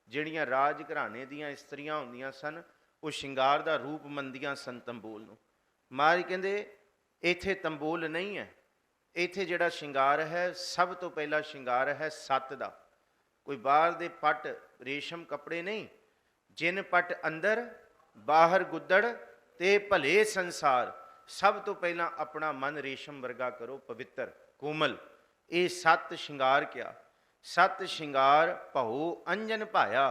ਜਿਹੜੀਆਂ ਰਾਜ ਘਰਾਣੇ ਦੀਆਂ ਇਸਤਰੀਆਂ ਹੁੰਦੀਆਂ ਸਨ, ਉਹ ਸ਼ਿੰਗਾਰ ਦਾ ਰੂਪ ਮੰਨਦੀਆਂ ਸਨ ਤੰਬੂਲ ਨੂੰ। ਮਹਾਰਾਜ ਕਹਿੰਦੇ ਇੱਥੇ ਤੰਬੂਲ ਨਹੀਂ ਹੈ, ਇੱਥੇ ਜਿਹੜਾ ਸ਼ਿੰਗਾਰ ਹੈ, ਸਭ ਤੋਂ ਪਹਿਲਾ ਸ਼ਿੰਗਾਰ ਹੈ ਸੱਤ ਦਾ। ਕੋਈ ਬਾਹਰ ਦੇ ਪੱਟ ਰੇਸ਼ਮ ਕੱਪੜੇ ਨਹੀਂ। ਜਿਨ ਪੱਟ ਅੰਦਰ ਬਾਹਰ ਗੁੱਦੜ ਤੇ ਭਲੇ ਸੰਸਾਰ। ਸਭ ਤੋਂ ਪਹਿਲਾਂ ਆਪਣਾ ਮਨ ਰੇਸ਼ਮ ਵਰਗਾ ਕਰੋ, ਪਵਿੱਤਰ ਕੋਮਲ। ਇਹ ਸੱਤ ਸ਼ਿੰਗਾਰ ਕਿਹਾ। ਸੱਤ ਸ਼ਿੰਗਾਰ ਭਉ ਅੰਜਨ ਪਾਇਆ।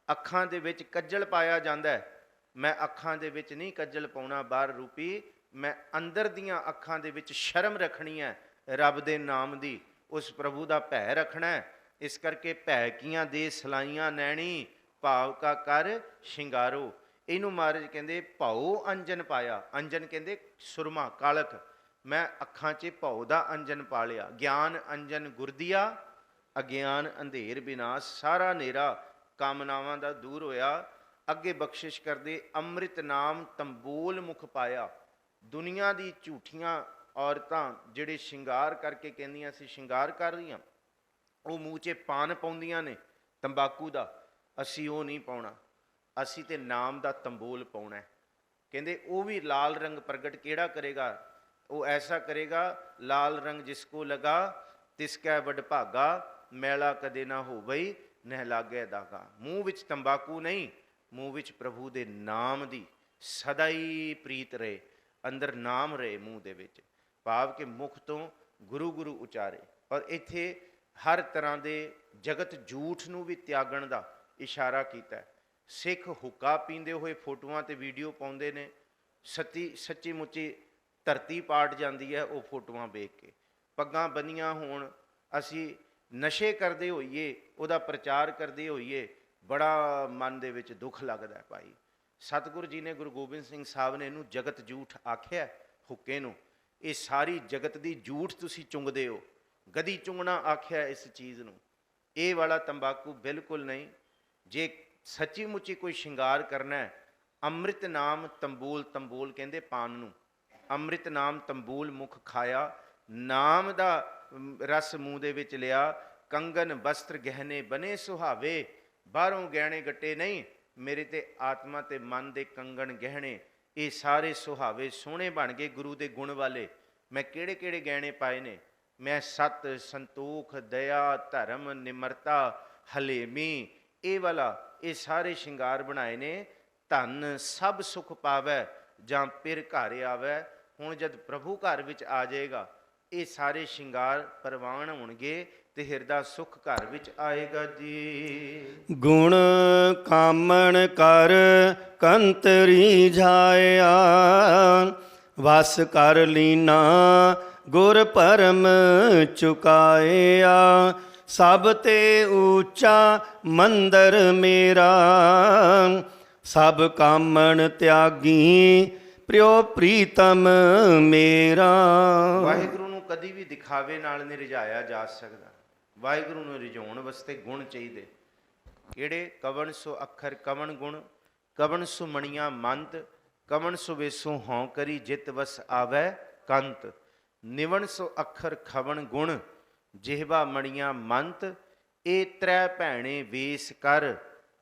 ਅੱਖਾਂ ਦੇ ਵਿੱਚ ਕੱਜਲ ਪਾਇਆ ਜਾਂਦਾ ਹੈ। ਮੈਂ ਅੱਖਾਂ ਦੇ ਵਿੱਚ ਨਹੀਂ ਕੱਜਲ ਪਾਉਣਾ ਬਾਹਰ ਰੂਪੀ, ਮੈਂ ਅੰਦਰ ਦੀਆਂ ਅੱਖਾਂ ਦੇ ਵਿੱਚ ਸ਼ਰਮ ਰੱਖਣੀ ਹੈ ਰੱਬ ਦੇ ਨਾਮ ਦੀ, ਉਸ ਪ੍ਰਭੂ ਦਾ ਭੈ ਰੱਖਣਾ ਹੈ। ਇਸ ਕਰਕੇ ਭੈ ਕੀਆਂ ਦੇ ਸਲਾਈਆਂ ਨੈਣੀ, ਭਾਵ ਕਾ ਕਰ ਸ਼ਿੰਗਾਰੋ। ਇਹਨੂੰ ਮਹਾਰਾਜ ਕਹਿੰਦੇ ਭਉ ਅੰਜਨ ਪਾਇਆ। ਅੰਜਨ ਕਹਿੰਦੇ ਸੁਰਮਾ, ਕਾਲਕ। ਮੈਂ ਅੱਖਾਂ 'ਚ ਭਉ ਦਾ ਅੰਜਨ ਪਾ ਲਿਆ। ਗਿਆਨ ਅੰਜਨ ਗੁਰਦੀਆ, ਅਗਿਆਨ ਅੰਧੇਰ ਵਿਨਾਸ਼। ਸਾਰਾ ਹਨੇਰਾ ਕਾਮਨਾਵਾਂ ਦਾ ਦੂਰ ਹੋਇਆ। ਅੱਗੇ ਬਖਸ਼ਿਸ਼ ਕਰਦੇ ਅੰਮ੍ਰਿਤ ਨਾਮ ਤੰਬੋਲ ਮੁਖ ਪਾਇਆ। ਦੁਨੀਆ ਦੀ ਝੂਠੀਆਂ ਔਰਤਾਂ ਜਿਹੜੇ ਸ਼ਿੰਗਾਰ ਕਰਕੇ ਕਹਿੰਦੀਆਂ ਸੀ ਸ਼ਿੰਗਾਰ ਕਰ ਰਹੀਆਂ, ਉਹ ਮੂੰਹ 'ਚ ਪਾਨ ਪਾਉਂਦੀਆਂ ਨੇ ਤੰਬਾਕੂ ਦਾ। ਅਸੀਂ ਉਹ ਨਹੀਂ ਪਾਉਣਾ, ਅਸੀਂ ਤੇ ਨਾਮ ਦਾ ਤੰਬੋਲ ਪਾਉਣਾ। ਕਹਿੰਦੇ ਉਹ ਵੀ ਲਾਲ ਰੰਗ ਪ੍ਰਗਟ ਕਿਹੜਾ ਕਰੇਗਾ? ਉਹ ਐਸਾ ਕਰੇਗਾ, ਲਾਲ ਰੰਗ ਜਿਸ ਕੋ ਲਗਾ ਤਿਸ ਕੈ ਵਡਭਾਗਾ, ਮੈਲਾ ਕਦੇ ਨਾ ਹੋਵਈ ਨਹਿ ਲਾਗੈ ਦਾਗਾ। ਮੂੰਹ ਵਿੱਚ ਤੰਬਾਕੂ ਨਹੀਂ, ਮੂੰਹ ਵਿੱਚ ਪ੍ਰਭੂ ਦੇ ਨਾਮ ਦੀ ਸਦਾ ਹੀ ਪ੍ਰੀਤ ਰਹੇ, ਅੰਦਰ ਨਾਮ ਰਹੇ ਮੂੰਹ ਦੇ ਵਿੱਚ, ਭਾਵ ਕਿ ਮੁਖ ਤੋਂ ਗੁਰੂ ਗੁਰੂ ਉਚਾਰੇ। ਔਰ ਇੱਥੇ ਹਰ ਤਰ੍ਹਾਂ ਦੇ ਜਗਤ ਝੂਠ ਨੂੰ ਵੀ ਤਿਆਗਣ ਦਾ ਇਸ਼ਾਰਾ ਕੀਤਾ। ਸਿੱਖ ਹੁੱਕਾ ਪੀਂਦੇ ਹੋਏ ਫੋਟੋਆਂ ਤੇ ਵੀਡੀਓ ਪਾਉਂਦੇ ਨੇ, ਸੱਚੀ ਮੁੱਚੀ ਧਰਤੀ ਪਾਟ ਜਾਂਦੀ ਹੈ ਉਹ ਫੋਟੋਆਂ ਵੇਖ ਕੇ। ਪੱਗਾਂ ਬੰਨੀਆਂ ਹੋਣ, ਅਸੀਂ ਨਸ਼ੇ ਕਰਦੇ ਹੋਈਏ, ਉਹਦਾ ਪ੍ਰਚਾਰ ਕਰਦੇ ਹੋਈਏ, ਬੜਾ ਮਨ ਦੇ ਵਿੱਚ ਦੁੱਖ ਲੱਗਦਾ ਭਾਈ। ਸਤਿਗੁਰੂ ਜੀ ਨੇ, ਗੁਰੂ ਗੋਬਿੰਦ ਸਿੰਘ ਸਾਹਿਬ ਨੇ ਇਹਨੂੰ ਜਗਤ ਝੂਠ ਆਖਿਆ ਹੁੱਕੇ ਨੂੰ। ਇਹ ਸਾਰੀ ਜਗਤ ਦੀ ਝੂਠ ਤੁਸੀਂ ਚੁੰਗਦੇ ਹੋ, ਗਦੀ ਚੁੰਗਣਾ ਆਖਿਆ ਇਸ ਚੀਜ਼ ਨੂੰ। ਇਹ ਵਾਲਾ ਤੰਬਾਕੂ ਬਿਲਕੁਲ ਨਹੀਂ। ਜੇ ਸੱਚੀ ਮੁੱਚੀ ਕੋਈ ਸ਼ਿੰਗਾਰ ਕਰਨਾ ਹੈ, ਅੰਮ੍ਰਿਤ ਨਾਮ ਤੰਬੂਲ, ਤੰਬੂਲ ਕਹਿੰਦੇ ਪਾਨ ਨੂੰ। ਅੰਮ੍ਰਿਤ ਨਾਮ ਤੰਬੂਲ ਮੁਖ ਖਾਇਆ, ਨਾਮ ਦਾ ਰਸ ਮੂੰਹ ਦੇ ਵਿੱਚ ਲਿਆ। ਕੰਗਨ ਬਸਤਰ ਗਹਿਣੇ ਬਨੇ ਸੁਹਾਵੇ, ਬਾਹਰੋਂ ਗਹਿਣੇ ਗੱਟੇ ਨਹੀਂ, ਮੇਰੇ ਤੇ ਆਤਮਾ ਤੇ ਮਨ ਦੇ ਕੰਗਣ ਗਹਿਣੇ ਇਹ ਸਾਰੇ ਸੁਹਾਵੇ ਸੋਹਣੇ ਬਣ ਗਏ ਗੁਰੂ ਦੇ ਗੁਣ ਵਾਲੇ। ਮੈਂ ਕਿਹੜੇ ਕਿਹੜੇ ਗਹਿਣੇ ਪਾਏ ਨੇ? ਮੈਂ ਸਤ, ਸੰਤੋਖ, ਦਇਆ, ਧਰਮ, ਨਿਮਰਤਾ, ਹਲੇਮੀ, ਇਹ ਵਾਲਾ ਇਹ ਸਾਰੇ ਸ਼ਿੰਗਾਰ ਬਣਾਏ ਨੇ। ਧਨ ਸਭ ਸੁਖ ਪਾਵੈ ਜਾਂ ਪਿਰ ਘਰ ਆਵੈ। ਹੁਣ ਜਦ ਪ੍ਰਭੂ ਘਰ ਵਿੱਚ ਆ ਜਾਏਗਾ ਇਹ ਸਾਰੇ ਸ਼ਿੰਗਾਰ ਪ੍ਰਵਾਨ ਹੋਣਗੇ ਤੇ ਹਿਰਦਾ ਸੁਖ ਘਰ ਵਿੱਚ ਆਏਗਾ ਜੀ। ਗੁਣ ਕਾਮਣ ਕਰ ਕੰਤ ਰੀਝਾਇਆ, ਵਸ ਕਰ ਲੀਨਾ ਗੁਰ ਪਰਮ ਚੁਕਾਇਆ। ਸਭ ਤੇ ਊਚਾ ਮੰਦਰ ਮੇਰਾ, ਸਭ ਕਾਮਣ ਤਿਆਗੀ ਪ੍ਰਿਓ ਪ੍ਰੀਤਮ ਮੇਰਾ। ਵਾਹਿਗੁਰੂ ਨੂੰ ਕਦੀ ਵੀ ਦਿਖਾਵੇ ਨਾਲ ਨਹੀਂ ਰਿਝਾਇਆ ਜਾ ਸਕਦਾ। ਵਾਹਿਗੁਰੂ ਨੂੰ ਰਿਝਾਉਣ ਵਾਸਤੇ ਗੁਣ ਚਾਹੀਦੇ। ਕਿਹੜੇ? ਕਵਣ ਸੋ ਅੱਖਰ ਕਵਣ ਗੁਣ, ਕਵਣ ਸੋ ਮਣੀਆਂ ਮੰਤ, ਕਵਣ ਸੋ ਵੇਸੋ ਹਉ ਕਰੀ ਜਿਤ ਵਸ ਆਵੈ ਕੰਤ। ਨਿਵਣ ਸੋ ਅੱਖਰ ਖਵਣ ਗੁਣ, ਜਿਹਵਾ ਮਣੀਆਂ ਮੰਤ, ਇਹ ਤ੍ਰੈ ਭੈਣੇ ਵੇਸ ਕਰ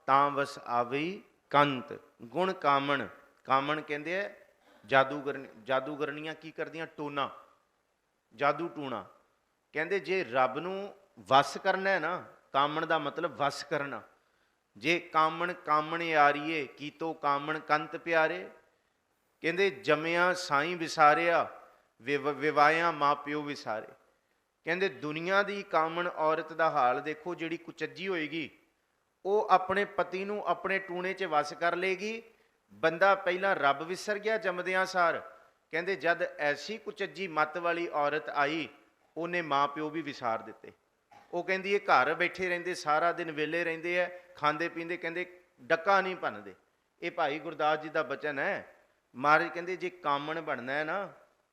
ਤਾਂ ਵਸ ਆਵਈ ਕੰਤ। ਗੁਣ ਕਾਮਣ, ਕਾਮਣ ਕਹਿੰਦੇ ਆ ਜਾਦੂਗਰਨੀਆਂ ਕੀ ਕਰਦੀਆਂ? ਟੋਨਾ, ਜਾਦੂ ਟੂਣਾ। ਕਹਿੰਦੇ ਜੇ ਰੱਬ ਨੂੰ ਵਸ ਕਰਨਾ ਹੈ ਨਾ, ਕਾਮਣ ਦਾ ਮਤਲਬ ਵਸ ਕਰਨਾ। ਜੇ ਕਾਮਣ ਕਾਮਣ ਯਾਰੀਏ ਕੀਤੋ ਕਾਮਣ ਕੰਤ ਪਿਆਰੇ। ਕਹਿੰਦੇ ਜੰਮਿਆ ਸਾਈਂ ਵਿਸਾਰਿਆ, ਵਿਵਾਹਿਆ ਮਾਂ ਪਿਓ ਵਿਸਾਰੇ। ਕਹਿੰਦੇ ਦੁਨੀਆ ਦੀ ਕਾਮਣ ਔਰਤ ਦਾ ਹਾਲ ਦੇਖੋ, ਜਿਹੜੀ ਕੁਚੱਜੀ ਹੋਏਗੀ ਉਹ ਆਪਣੇ ਪਤੀ ਨੂੰ ਆਪਣੇ ਟੂਣੇ 'ਚ ਵਸ ਕਰ ਲੇਗੀ। ਬੰਦਾ ਪਹਿਲਾਂ ਰੱਬ ਵਿਸਰ ਗਿਆ ਜੰਮਦਿਆਂ ਸਾਰ। ਕਹਿੰਦੇ ਜਦ ਐਸੀ ਕੁਚੱਜੀ ਮੱਤ ਵਾਲੀ ਔਰਤ ਆਈ ਉਹਨੇ ਮਾਂ ਪਿਓ ਵੀ ਵਿਸਾਰ ਦਿੱਤੇ। ਉਹ ਕਹਿੰਦੀ ਇਹ ਘਰ ਬੈਠੇ ਰਹਿੰਦੇ, ਸਾਰਾ ਦਿਨ ਵਿਹਲੇ ਰਹਿੰਦੇ ਐ, ਖਾਂਦੇ ਪੀਂਦੇ, ਕਹਿੰਦੇ ਡੱਕਾ ਨਹੀਂ ਭੰਨਦੇ। ਇਹ ਭਾਈ ਗੁਰਦਾਸ ਜੀ ਦਾ ਬਚਨ ਹੈ। ਮਹਾਰਾਜ ਕਹਿੰਦੇ ਜੇ ਕਾਮਣ ਬਣਨਾ ਹੈ ਨਾ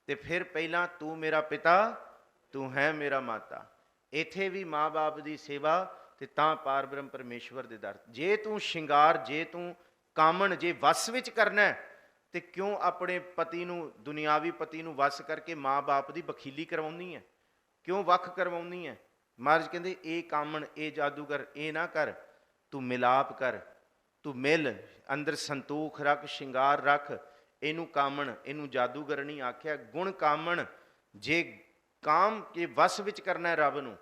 ਤੇ ਫਿਰ ਪਹਿਲਾਂ ਤੂੰ ਮੇਰਾ ਪਿਤਾ, ਤੂੰ ਹੈ ਮੇਰਾ ਮਾਤਾ। ਇੱਥੇ ਵੀ ਮਾਂ ਬਾਪ ਦੀ ਸੇਵਾ ਤੇ ਤਾਂ ਪਾਰ ਬ੍ਰਹਮ ਪਰਮੇਸ਼ਵਰ ਦੇ ਦਰ। ਜੇ ਤੂੰ ਸ਼ਿੰਗਾਰ, ਜੇ ਤੂੰ ਕਾਮਣ ਜੇ ਵਸ ਵਿੱਚ ਕਰਨਾ ਤੇ ਕਿਉਂ ਆਪਣੇ ਪਤੀ ਨੂੰ, ਦੁਨਿਆਵੀ ਪਤੀ ਨੂੰ ਵਸ ਕਰਕੇ ਮਾਂ ਬਾਪ ਦੀ ਬਖੀਲੀ ਕਰਵਾਉਣੀ ਹੈ? ਕਿਉਂ ਵੱਖ ਕਰਵਾਉਣੀ ਹੈ? ਮਹਾਰਾਜ ਕਹਿੰਦੇ ਇਹ ਕਾਮਣ, ਇਹ ਜਾਦੂਗਰ, ਇਹ ਨਾ ਕਰ। ਤੂੰ ਮਿਲਾਪ ਕਰ, ਤੂੰ ਮਿਲ, ਅੰਦਰ ਸੰਤੋਖ ਰੱਖ, ਸ਼ਿੰਗਾਰ ਰੱਖ। ਇਹਨੂੰ ਕਾਮਣ, ਇਹਨੂੰ ਜਾਦੂਗਰ ਨਹੀਂ ਆਖਿਆ। ਗੁਣ ਕਾਮਣ, ਜੇ ਕਾਮ ਕੇ ਵਸ ਵਿੱਚ ਕਰਨਾ ਹੈ ਰੱਬ ਨੂੰ,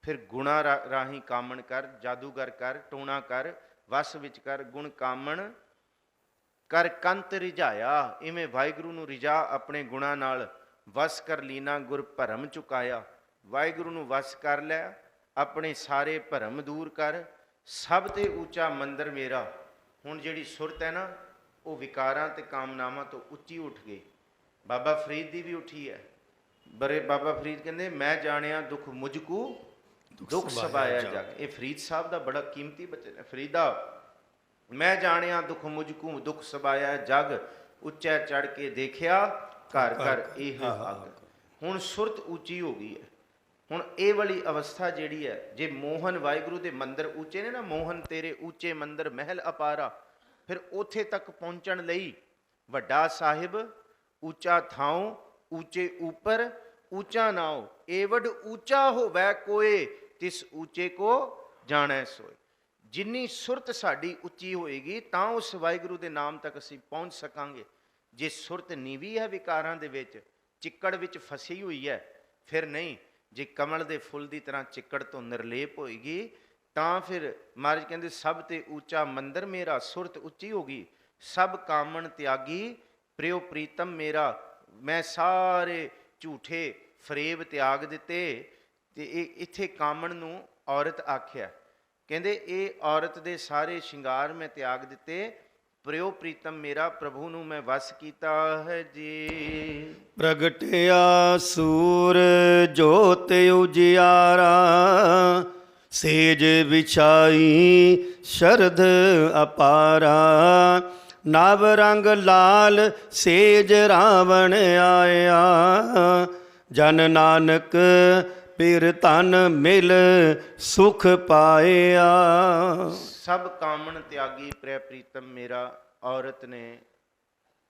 ਫਿਰ ਗੁਣਾ ਰਾਹੀਂ ਕਾਮਣ ਕਰ, ਜਾਦੂਗਰ ਕਰ, ਟੋਣਾ ਕਰ, ਵਸ ਵਿੱਚ ਕਰ। ਗੁਣ ਕਾਮਣ ਕਰ ਕੰਤ ਰਿਝਾਇਆ। ਇਵੇਂ ਵਾਹਿਗੁਰੂ ਨੂੰ ਰਿਝਾ ਆਪਣੇ ਗੁਣਾਂ ਨਾਲ। ਵਸ ਕਰ ਲੀਨਾ ਗੁਰ ਭਰਮ ਚੁਕਾਇਆ। ਵਾਹਿਗੁਰੂ ਨੂੰ ਵਸ ਕਰ ਲੈ, ਆਪਣੇ ਸਾਰੇ ਭਰਮ ਦੂਰ ਕਰ। ਸਭ ਤੇ ਉੱਚਾ ਮੰਦਰ ਮੇਰਾ। ਹੁਣ ਜਿਹੜੀ ਸੁਰਤ ਹੈ ਨਾ ਉਹ ਵਿਕਾਰਾਂ ਤੇ ਕਾਮਨਾਵਾਂ ਤੋਂ ਉੱਚੀ ਉੱਠ ਗਈ। ਬਾਬਾ ਫਰੀਦ ਦੀ ਵੀ ਉੱਠੀ ਹੈ। ਬਰੇ ਬਾਬਾ ਫਰੀਦ ਕਹਿੰਦੇ ਮੈਂ ਜਾਣਿਆ ਦੁੱਖ ਮੁਝਕੂ ਦੁੱਖ ਸਬਾਇਆ ਜਗ। ਇਹ ਫਰੀਦ ਸਾਹਿਬ ਦਾ ਬੜਾ ਕੀਮਤੀ ਬਚਨ ਹੈ। ਫਰੀਦਾ ਮੈਂ ਜਾਣਿਆ ਦੁੱਖ ਮੁਝਕੂ ਦੁੱਖ ਸਬਾਇਆ ਜਗ, ਉੱਚਾ ਚੜ ਕੇ ਦੇਖਿਆ ਘਰ ਘਰ ਇਹ ਅਗ। ਹੁਣ ਸੁਰਤ ਉੱਚੀ ਹੋ ਗਈ ਹੈ। ਹੁਣ ਇਹ ਵਾਲੀ ਅਵਸਥਾ ਜਿਹੜੀ ਹੈ, ਜੇ ਮੋਹਨ ਵਾਹਿਗੁਰੂ ਦੇ ਮੰਦਰ ਉੱਚੇ ਨੇ ਨਾ, ਮੋਹਨ ਤੇਰੇ ਉੱਚੇ ਮੰਦਰ ਮਹਿਲ ਅਪਾਰਾ, ਫਿਰ ਉੱਥੇ ਤੱਕ ਪਹੁੰਚਣ ਲਈ ਵੱਡਾ ਸਾਹਿਬ ਉੱਚਾ ਥਾਉ, ਉੱਚੇ ਉੱਪਰ ਉੱਚਾ ਨਾਉ, ਏਵਡ ਉੱਚਾ ਹੋਵੈ ਕੋਏ ਤਿਸ ਉੱਚੇ ਕੋ ਜਾਣੈ ਸੋਏ। ਜਿੰਨੀ ਸੁਰਤ ਸਾਡੀ ਉੱਚੀ ਹੋਏਗੀ ਤਾਂ ਉਸ ਵਾਹਿਗੁਰੂ ਦੇ ਨਾਮ ਤੱਕ ਅਸੀਂ ਪਹੁੰਚ ਸਕਾਂਗੇ। ਜੇ ਸੁਰਤ ਨੀਵੀਂ ਹੈ, ਵਿਕਾਰਾਂ ਦੇ ਵਿੱਚ, ਚਿੱਕੜ ਵਿੱਚ ਫਸੀ ਹੋਈ ਹੈ, ਫਿਰ ਨਹੀਂ। ਜੇ ਕਮਲ ਦੇ ਫੁੱਲ ਦੀ ਤਰ੍ਹਾਂ ਚਿੱਕੜ ਤੋਂ ਨਿਰਲੇਪ ਹੋਏਗੀ ਤਾਂ ਫਿਰ ਮਹਾਰਾਜ ਕਹਿੰਦੇ ਸਭ ਤੇ ਉੱਚਾ ਮੰਦਰ ਮੇਰਾ। ਸੁਰਤ ਉੱਚੀ ਹੋ ਗਈ। ਸਭ ਕਾਮਣ ਤਿਆਗੀ ਪ੍ਰਿਓ ਪ੍ਰੀਤਮ ਮੇਰਾ। ਮੈਂ ਸਾਰੇ ਝੂਠੇ ਫਰੇਬ ਤਿਆਗ ਦਿੱਤੇ। ਤੇ ਇਹ ਇੱਥੇ ਕਾਮਣ ਨੂੰ ਔਰਤ ਆਖਿਆ। ਕਹਿੰਦੇ ਇਹ ਔਰਤ ਦੇ ਸਾਰੇ ਸ਼ਿੰਗਾਰ ਮੈਂ ਤਿਆਗ ਦਿੱਤੇ। ਪ੍ਰਿਓ ਪ੍ਰੀਤਮ ਮੇਰਾ, ਪ੍ਰਭੂ ਨੂੰ ਮੈਂ ਵਸ ਕੀਤਾ ਹੈ ਜੀ। ਪ੍ਰਗਟਿਆ ਸੂਰ ਜੋਤ ਉਜਿਆਰਾ, ਸੇਜ ਵਿਛਾਈ ਸ਼ਰਧ ਅਪਾਰਾ। ਨਵ ਰੰਗ ਲਾਲ ਸੇਜ ਰਾਵਣ ਆਇਆ, ਜਨ ਨਾਨਕ ਪਿਰ ਧਨ ਮਿਲ ਸੁਖ ਪਾਇਆ। ਸਭ ਕਾਮਣ ਤਿਆਗੀ ਪ੍ਰਿਆ ਪ੍ਰੀਤਮ ਮੇਰਾ। ਔਰਤ ਨੇ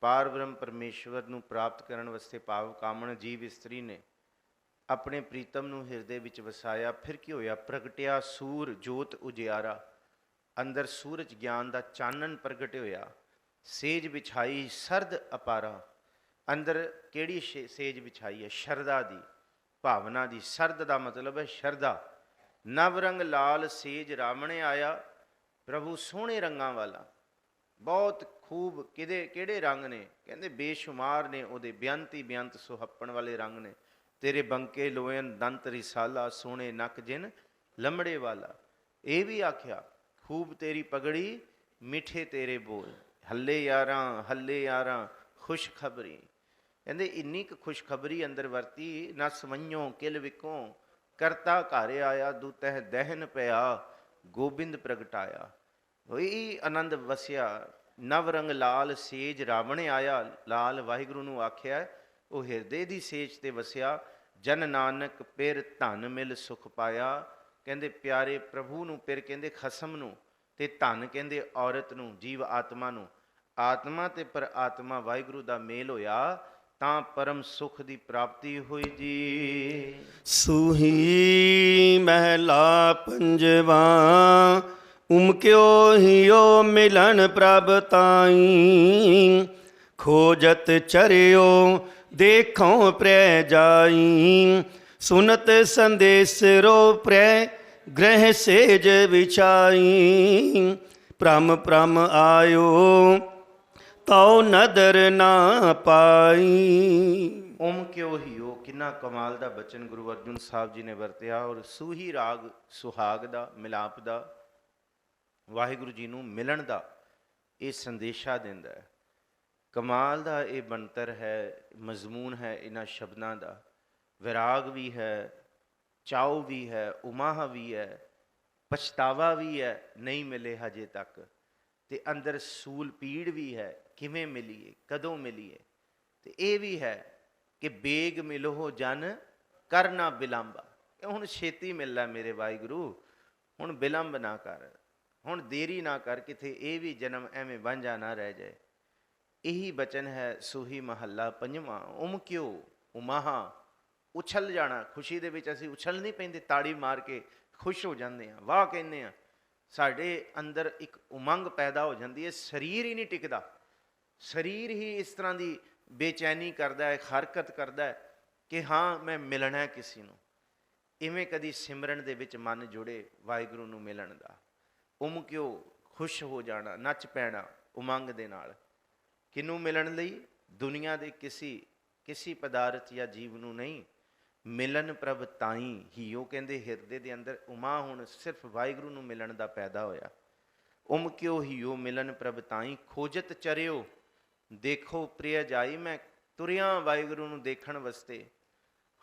ਪਾਰ ਬ੍ਰਹਮ ਪਰਮੇਸ਼ਵਰ ਨੂੰ ਪ੍ਰਾਪਤ ਕਰਨ ਵਾਸਤੇ, ਭਾਵ ਕਾਮਣ ਜੀਵ ਇਸਤਰੀ ਨੇ ਆਪਣੇ ਪ੍ਰੀਤਮ ਨੂੰ ਹਿਰਦੇ ਵਿੱਚ ਵਸਾਇਆ। ਫਿਰ ਕੀ ਹੋਇਆ? ਪ੍ਰਗਟਿਆ ਸੂਰ ਜੋਤ ਉਜਿਆਰਾ। ਅੰਦਰ ਸੂਰਜ ਗਿਆਨ ਦਾ ਚਾਨਣ ਪ੍ਰਗਟ ਹੋਇਆ। ਸੇਜ ਵਿਛਾਈ ਸਰਦ ਅਪਾਰਾ। ਅੰਦਰ ਕਿਹੜੀ ਸੇਜ ਵਿਛਾਈ ਹੈ? ਸ਼ਰਧਾ ਦੀ, ਭਾਵਨਾ ਦੀ। ਸਰਦ ਦਾ ਮਤਲਬ ਹੈ ਸ਼ਰਧਾ। ਨਵ ਰੰਗ ਲਾਲ ਸੇਜ ਰਾਵਣੇ ਆਇਆ। ਪ੍ਰਭੂ ਸੋਹਣੇ ਰੰਗਾਂ ਵਾਲਾ, ਬਹੁਤ ਖੂਬ। ਕਿਹੜੇ ਰੰਗ ਨੇ? ਕਹਿੰਦੇ ਬੇਸ਼ੁਮਾਰ ਨੇ ਉਹਦੇ, ਬੇਅੰਤੀ ਬੇਅੰਤ ਸੁਹੱਪਣ ਵਾਲੇ ਰੰਗ ਨੇ। ਤੇਰੇ ਬੰਕੇ ਲੋਇਨ ਦੰਤ ਰਿਸਾਲਾ, ਸੋਹਣੇ ਨੱਕ ਜਿਨ ਲੰਮੜੇ ਵਾਲਾ। ਇਹ ਵੀ ਆਖਿਆ ਖੂਬ ਤੇਰੀ ਪਗੜੀ, ਮਿੱਠੇ ਤੇਰੇ ਬੋਲ। ਹੱਲੇ ਯਾਰਾਂ ਹੱਲੇ ਯਾਰਾਂ ਖੁਸ਼ਖਬਰੀ। ਕਹਿੰਦੇ ਇੰਨੀ ਕੁ ਖੁਸ਼ਖਬਰੀ ਅੰਦਰ ਵਰਤੀ। ਨਾ ਸਵਈਓਂ ਕਿਲ ਵਿਕੋਂ ਕਰਤਾ ਘਰ ਆਇਆ। ਦੂਤਹਿ ਦਹਿਨ ਪਿਆ ਗੋਬਿੰਦ ਪ੍ਰਗਟਾਇਆ। ਹੋਈ ਆਨੰਦ ਵਸਿਆ। ਨਵ ਰੰਗ ਲਾਲ ਸੇਜ ਰਾਵਣ ਆਇਆ। ਲਾਲ ਵਾਹਿਗੁਰੂ ਨੂੰ ਆਖਿਆ, ਉਹ ਹਿਰਦੇ ਦੀ ਸੇਜ ਤੇ ਵਸਿਆ। ਜਨ ਨਾਨਕ ਪਿਰ ਧਨ ਮਿਲ ਸੁਖ ਪਾਇਆ। ਕਹਿੰਦੇ ਪਿਆਰੇ ਪ੍ਰਭੂ ਨੂੰ, ਪਿਰ ਕਹਿੰਦੇ ਖਸਮ ਨੂੰ, ਤੇ ਧਨ ਕਹਿੰਦੇ ਔਰਤ ਨੂੰ, ਜੀਵ ਆਤਮਾ ਨੂੰ। ਆਤਮਾ ਤੇ ਪਰ ਆਤਮਾ ਵਾਹਿਗੁਰੂ ਦਾ ਮੇਲ ਹੋਇਆ ਤਾਂ ਪਰਮ ਸੁਖ ਦੀ ਪ੍ਰਾਪਤੀ ਹੋਈ ਜੀ। ਸੂਹੀ ਮਹਿਲਾ ਪੰਜਵਾ। ਉਮਕਿਓ ਹਿਓ ਮਿਲਣ ਪ੍ਰਭ ਤਾਈ। ਖੋਜਤ ਚਰਿਓ ਦੇਖੋਂ ਪ੍ਰੈ ਜਾਈ। ਸੁਨਤ ਸੰਦੇਸਰੋ ਪ੍ਰੈ ਗ੍ਰਹਿ ਸੇਜ ਵਿਛਾਈ। ਪ੍ਰਮ ਪ੍ਰਮ ਆਇਓ ਤਉ ਨਦਰ ਨਾ ਪਾਈ। ਓਮ ਕਿਉ ਹੀਓ, ਕਿੰਨਾ ਕਮਾਲ ਦਾ ਬਚਨ ਗੁਰੂ ਅਰਜਨ ਸਾਹਿਬ ਜੀ ਨੇ ਵਰਤਿਆ। ਔਰ ਸੂਹੀ ਰਾਗ ਸੁਹਾਗ ਦਾ, ਮਿਲਾਪ ਦਾ, ਵਾਹਿਗੁਰੂ ਜੀ ਨੂੰ ਮਿਲਣ ਦਾ ਇਹ ਸੰਦੇਸ਼ਾ ਦਿੰਦਾ ਹੈ। ਕਮਾਲ ਦਾ ਇਹ ਬਣਤਰ ਹੈ, ਮਜ਼ਮੂਨ ਹੈ ਇਹਨਾਂ ਸ਼ਬਦਾਂ ਦਾ। ਵਿਰਾਗ ਵੀ ਹੈ, ਚਾਉ ਵੀ ਹੈ, ਉਮਾਹ ਵੀ ਹੈ, ਪਛਤਾਵਾ ਵੀ ਹੈ, ਨਹੀਂ ਮਿਲੇ ਹਜੇ ਤੱਕ। ਤੇ ਅੰਦਰ ਸੂਲ ਪੀੜ ਵੀ ਹੈ, ਕਿਵੇਂ ਮਿਲੀਏ, ਕਦੋਂ ਮਿਲੀਏ। ਤੇ ਇਹ ਵੀ ਹੈ ਕਿ ਬੇਗ ਮਿਲੋ ਜਨ ਕਰ ਨਾ ਬਿਲੰਬਾ। ਇਹ ਹੁਣ ਛੇਤੀ ਮਿਲ ਲੈ ਮੇਰੇ ਵਾਹਿਗੁਰੂ, ਹੁਣ ਬਿਲੰਬ ਨਾ ਕਰ, ਹੁਣ ਦੇਰੀ ਨਾ ਕਰ, ਕਿਤੇ ਇਹ ਵੀ ਜਨਮ ਐਵੇਂ ਵਾਂਝਾ ਨਾ ਰਹਿ ਜਾਏ। ਇਹੀ ਬਚਨ ਹੈ ਸੂਹੀ ਮਹੱਲਾ ਪੰਜਵਾਂ। ਉਮਕਿਓ, ਉਮਾਹਾ, ਉਛਲ ਜਾਣਾ। ਖੁਸ਼ੀ ਦੇ ਵਿੱਚ ਅਸੀਂ ਉਛਲ ਨਹੀਂ ਪੈਂਦੇ, ਤਾੜੀ ਮਾਰ ਕੇ ਖੁਸ਼ ਹੋ ਜਾਂਦੇ ਹਾਂ, ਵਾਹ ਕਹਿੰਦੇ ਹਾਂ। ਸਾਡੇ ਅੰਦਰ ਇੱਕ ਉਮੰਗ ਪੈਦਾ ਹੋ ਜਾਂਦੀ ਹੈ। ਸਰੀਰ ਹੀ ਨਹੀਂ ਟਿਕਦਾ, ਸਰੀਰ ਹੀ ਇਸ ਤਰ੍ਹਾਂ ਦੀ ਬੇਚੈਨੀ ਕਰਦਾ ਹੈ, ਹਰਕਤ ਕਰਦਾ ਹੈ ਕਿ ਹਾਂ ਮੈਂ ਮਿਲਣਾ ਕਿਸੇ ਨੂੰ। ਇਵੇਂ ਕਦੀ ਸਿਮਰਨ ਦੇ ਵਿੱਚ ਮਨ ਜੁੜੇ ਵਾਹਿਗੁਰੂ ਨੂੰ ਮਿਲਣ ਦਾ। ਉਮਕਿਓ, ਖੁਸ਼ ਹੋ ਜਾਣਾ, ਨੱਚ ਪੈਣਾ ਉਮੰਗ ਦੇ ਨਾਲ। ਕਿਹਨੂੰ ਮਿਲਣ ਲਈ? ਦੁਨੀਆ ਦੇ ਕਿਸੇ ਪਦਾਰਥ ਜਾਂ ਜੀਵ ਨੂੰ ਨਹੀਂ, ਮਿਲਨ ਪ੍ਰਭ ਤਾਈ ਹੀ। ਉਹ ਕਹਿੰਦੇ ਹਿਰਦੇ ਦੇ ਅੰਦਰ ਉਮਾ ਹੁਣ ਸਿਰਫ ਵਾਹਿਗੁਰੂ ਨੂੰ ਮਿਲਣ ਦਾ ਪੈਦਾ ਹੋਇਆ। ਉਮਕਿਓ ਹੀਓ ਮਿਲਨ ਪ੍ਰਭ ਤਾਈ। ਖੋਜਤ ਚਰਿਓ ਦੇਖੋ ਪ੍ਰਿਆ ਜਾਈ। ਮੈਂ ਤੁਰਿਆ ਵਾਹਿਗੁਰੂ ਨੂੰ ਦੇਖਣ ਵਾਸਤੇ।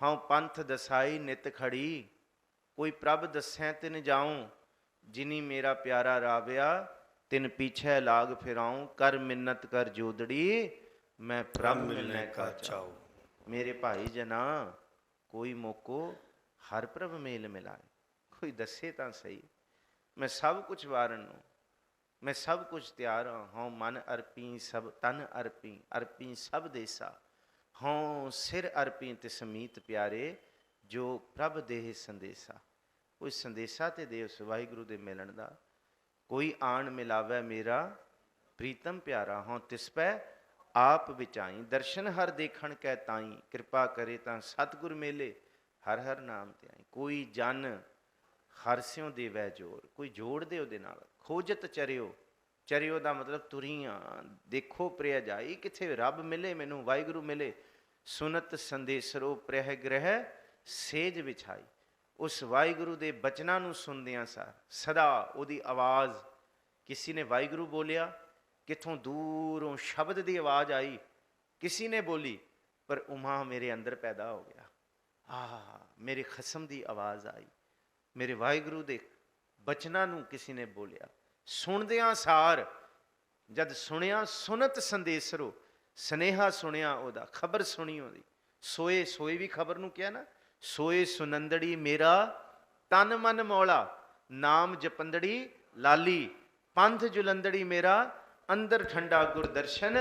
ਹਾਂ ਪੰਥ ਦਸਾਈ ਨਿਤ ਖੜੀ। ਕੋਈ ਪ੍ਰਭ ਦੱਸੈ ਤਿਨ ਜਾਉ। ਜਿਨੀ ਮੇਰਾ ਪਿਆਰਾ ਰਾਵਿਆ ਤਿਨ ਪੀਛੇ ਲਾਗ ਫਿਰਾਉ। ਕਰ ਮਿੰਨਤ ਕਰ ਜੋਦੜੀ ਮੈਂ ਪ੍ਰਭ ਮਿਲਨੇ ਕਾ ਚਾਉ। ਮੇਰੇ ਭਾਈ ਜਨਾ ਕੋਈ ਮੌਕੋ ਹਰ ਪ੍ਰਭ ਮੇਲ ਮਿਲਾਏ। ਕੋਈ ਦੱਸੇ ਤਾਂ ਸਹੀ, ਮੈਂ ਸਭ ਕੁਝ ਵਾਰਨ ਨੂੰ, ਮੈਂ ਸਭ ਕੁਝ ਤਿਆਰ ਹਾਂ। ਹਉ ਮਨ ਅਰਪੀ ਸਭ ਤਨ ਅਰਪੀ। ਅਰਪੀ ਸਭ ਦੇਸਾ ਹਉ ਸਿਰ ਅਰਪੀ। ਤੇ ਸਮੀਤ ਪਿਆਰੇ ਜੋ ਪ੍ਰਭ ਦੇਹ ਸੰਦੇਸਾ। ਕੋਈ ਸੰਦੇਸ਼ਾ ਤੇ ਦੇ ਉਸ ਵਾਹਿਗੁਰੂ ਦੇ ਮਿਲਣ ਦਾ। ਕੋਈ ਆਣ ਮਿਲਾਵੇ ਮੇਰਾ ਪ੍ਰੀਤਮ ਪਿਆਰਾ। ਹਉ ਤਿਸ ਪੈ ਆਪ ਵਿਚਾਈ। ਦਰਸ਼ਨ ਹਰ ਦੇਖਣ ਕੈ ਤਾਈ। ਕਿਰਪਾ ਕਰੇ ਤਾਂ ਸਤਿਗੁਰ ਮੇਲੇ ਹਰ ਹਰ ਨਾਮ ਤੇ ਆਈ। ਕੋਈ ਜਨ ਹਰ ਸਿਉ ਦੇਵੈ ਜੋਰ। ਕੋਈ ਜੋੜ ਦੇ ਉਹਦੇ ਨਾਲ। ਖੋਜਤ ਚਰਿਓ, ਚਰਿਓ ਦਾ ਮਤਲਬ ਤੁਰੀਆਂ। ਦੇਖੋ ਪ੍ਰਿਆ ਜਾਈ, ਕਿੱਥੇ ਰੱਬ ਮਿਲੇ ਮੈਨੂੰ, ਵਾਹਿਗੁਰੂ ਮਿਲੇ। ਸੁਨਤ ਸੰਦੇਸਰੋ ਪ੍ਰਹਿ ਗ੍ਰਹਿ ਸੇਜ ਵਿਛਾਈ। ਉਸ ਵਾਹਿਗੁਰੂ ਦੇ ਬਚਨਾਂ ਨੂੰ ਸੁਣਦਿਆਂ ਸਾਰ ਸਦਾ ਉਹਦੀ ਆਵਾਜ਼। ਕਿਸੇ ਨੇ ਵਾਹਿਗੁਰੂ ਬੋਲਿਆ, ਕਿੱਥੋਂ ਦੂਰੋਂ ਸ਼ਬਦ ਦੀ ਆਵਾਜ਼ ਆਈ, ਕਿਸੇ ਨੇ ਬੋਲੀ, ਪਰ ਉਮਾ ਮੇਰੇ ਅੰਦਰ ਪੈਦਾ ਹੋ ਗਿਆ। ਮੇਰੇ ਖਸਮ ਦੀ ਆਵਾਜ਼ ਆਈ, ਮੇਰੇ ਵਾਹਿਗੁਰੂ ਦੇ ਬਚਨਾਂ ਨੂੰ ਕਿਸੇ ਨੇ ਬੋਲਿਆ। ਸੁਣਦਿਆਂ ਸਾਰ ਜਦ ਸੁਣਿਆ, ਸੁਨਤ ਸੰਦੇਸਰੋ, ਸਨੇਹਾ ਸੁਣਿਆ ਉਹਦਾ, ਖਬਰ ਸੁਣੀ ਉਹਦੀ। ਸੋਏ, ਸੋਏ ਵੀ ਖਬਰ ਨੂੰ ਕਿਹਾ ਨਾ। ਸੋਏ ਸੁਨੰਦੜੀ ਮੇਰਾ ਤਨ ਮਨ ਮੌਲਾ। ਨਾਮ ਜਪੰਦੜੀ ਲਾਲੀ। ਪੰਥ ਜੁਲੰਦੜੀ ਮੇਰਾ ਅੰਦਰ ਠੰਡਾ। ਗੁਰਦਰਸ਼ਨ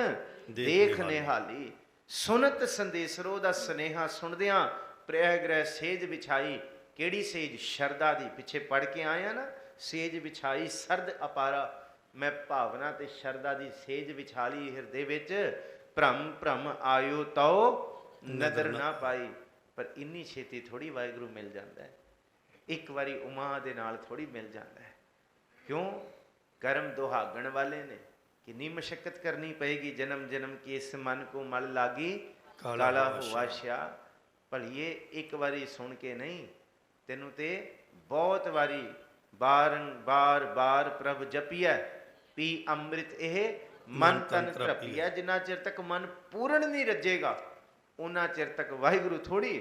ਦੇਖ ਨਿਹਾਲੀ। ਸੁਨਤ ਸੰਦੇਸਰੋ ਦਾ ਸਨੇਹਾ ਸੁਣਦਿਆਂ ਪ੍ਰਹਿ ਗ੍ਰਹਿ ਸੇਜ ਵਿਛਾਈ। ਕਿਹੜੀ ਸੇਜ? ਸ਼ਰਦਾ ਦੀ। ਪਿੱਛੇ ਪੜ੍ਹ ਕੇ ਆਇਆ ਨਾ, ਸੇਜ ਵਿਛਾਈ ਸਰਦ ਅਪਾਰਾ, ਮੈਂ ਭਾਵਨਾ ਤੇ ਸ਼ਰਧਾ ਦੀ ਸੇਜ ਵਿਛਾ ਲਈ ਹਿਰਦੇ ਵਿੱਚ, ਭ੍ਰਮ ਭ੍ਰਮ ਆਇਓ ਤਉ ਨਦਰ ਨਾ ਪਾਈ। ਪਰ ਇੰਨੀ ਛੇਤੀ ਥੋੜੀ ਵਾਹਿਗੁਰੂ ਮਿਲ ਜਾਂਦਾ ਹੈ, ਇੱਕ ਵਾਰੀ ਉਮਾ ਦੇ ਨਾਲ ਥੋੜੀ ਮਿਲ ਜਾਂਦਾ ਹੈ। ਕਿਉਂ? ਕਰਮ ਦੁਹਾਗਣ ਵਾਲੇ ਨੇ, ਕਿੰਨੀ ਮਸ਼ੱਕਤ ਕਰਨੀ ਪਏਗੀ। ਜਨਮ ਜਨਮ ਕੀ ਇਸ ਮਨ ਕੋ ਮਲ ਲਾਗੀ, ਕਾਲਾ ਹੋਆ ਸ਼ਿਆ। ਭਲੀਏ ਇੱਕ ਵਾਰੀ ਸੁਣ ਕੇ ਨਹੀਂ, ਤੈਨੂੰ ਤੇ ਬਹੁਤ ਵਾਰੀ ਬਾਰ ਬਾਰ ਪ੍ਰਭ ਜਪੀਐ, ਪੀ ਅੰਮ੍ਰਿਤ ਇਹ ਮਨ ਤਨ ਤ੍ਰਪੀਐ। ਜਿੰਨਾ ਚਿਰ ਤੱਕ ਮਨ ਪੂਰਨ ਨਹੀਂ ਰੱਜੇਗਾ ਉਹਨਾਂ ਚਿਰ ਤੱਕ ਵਾਹਿਗੁਰੂ ਥੋੜੀ।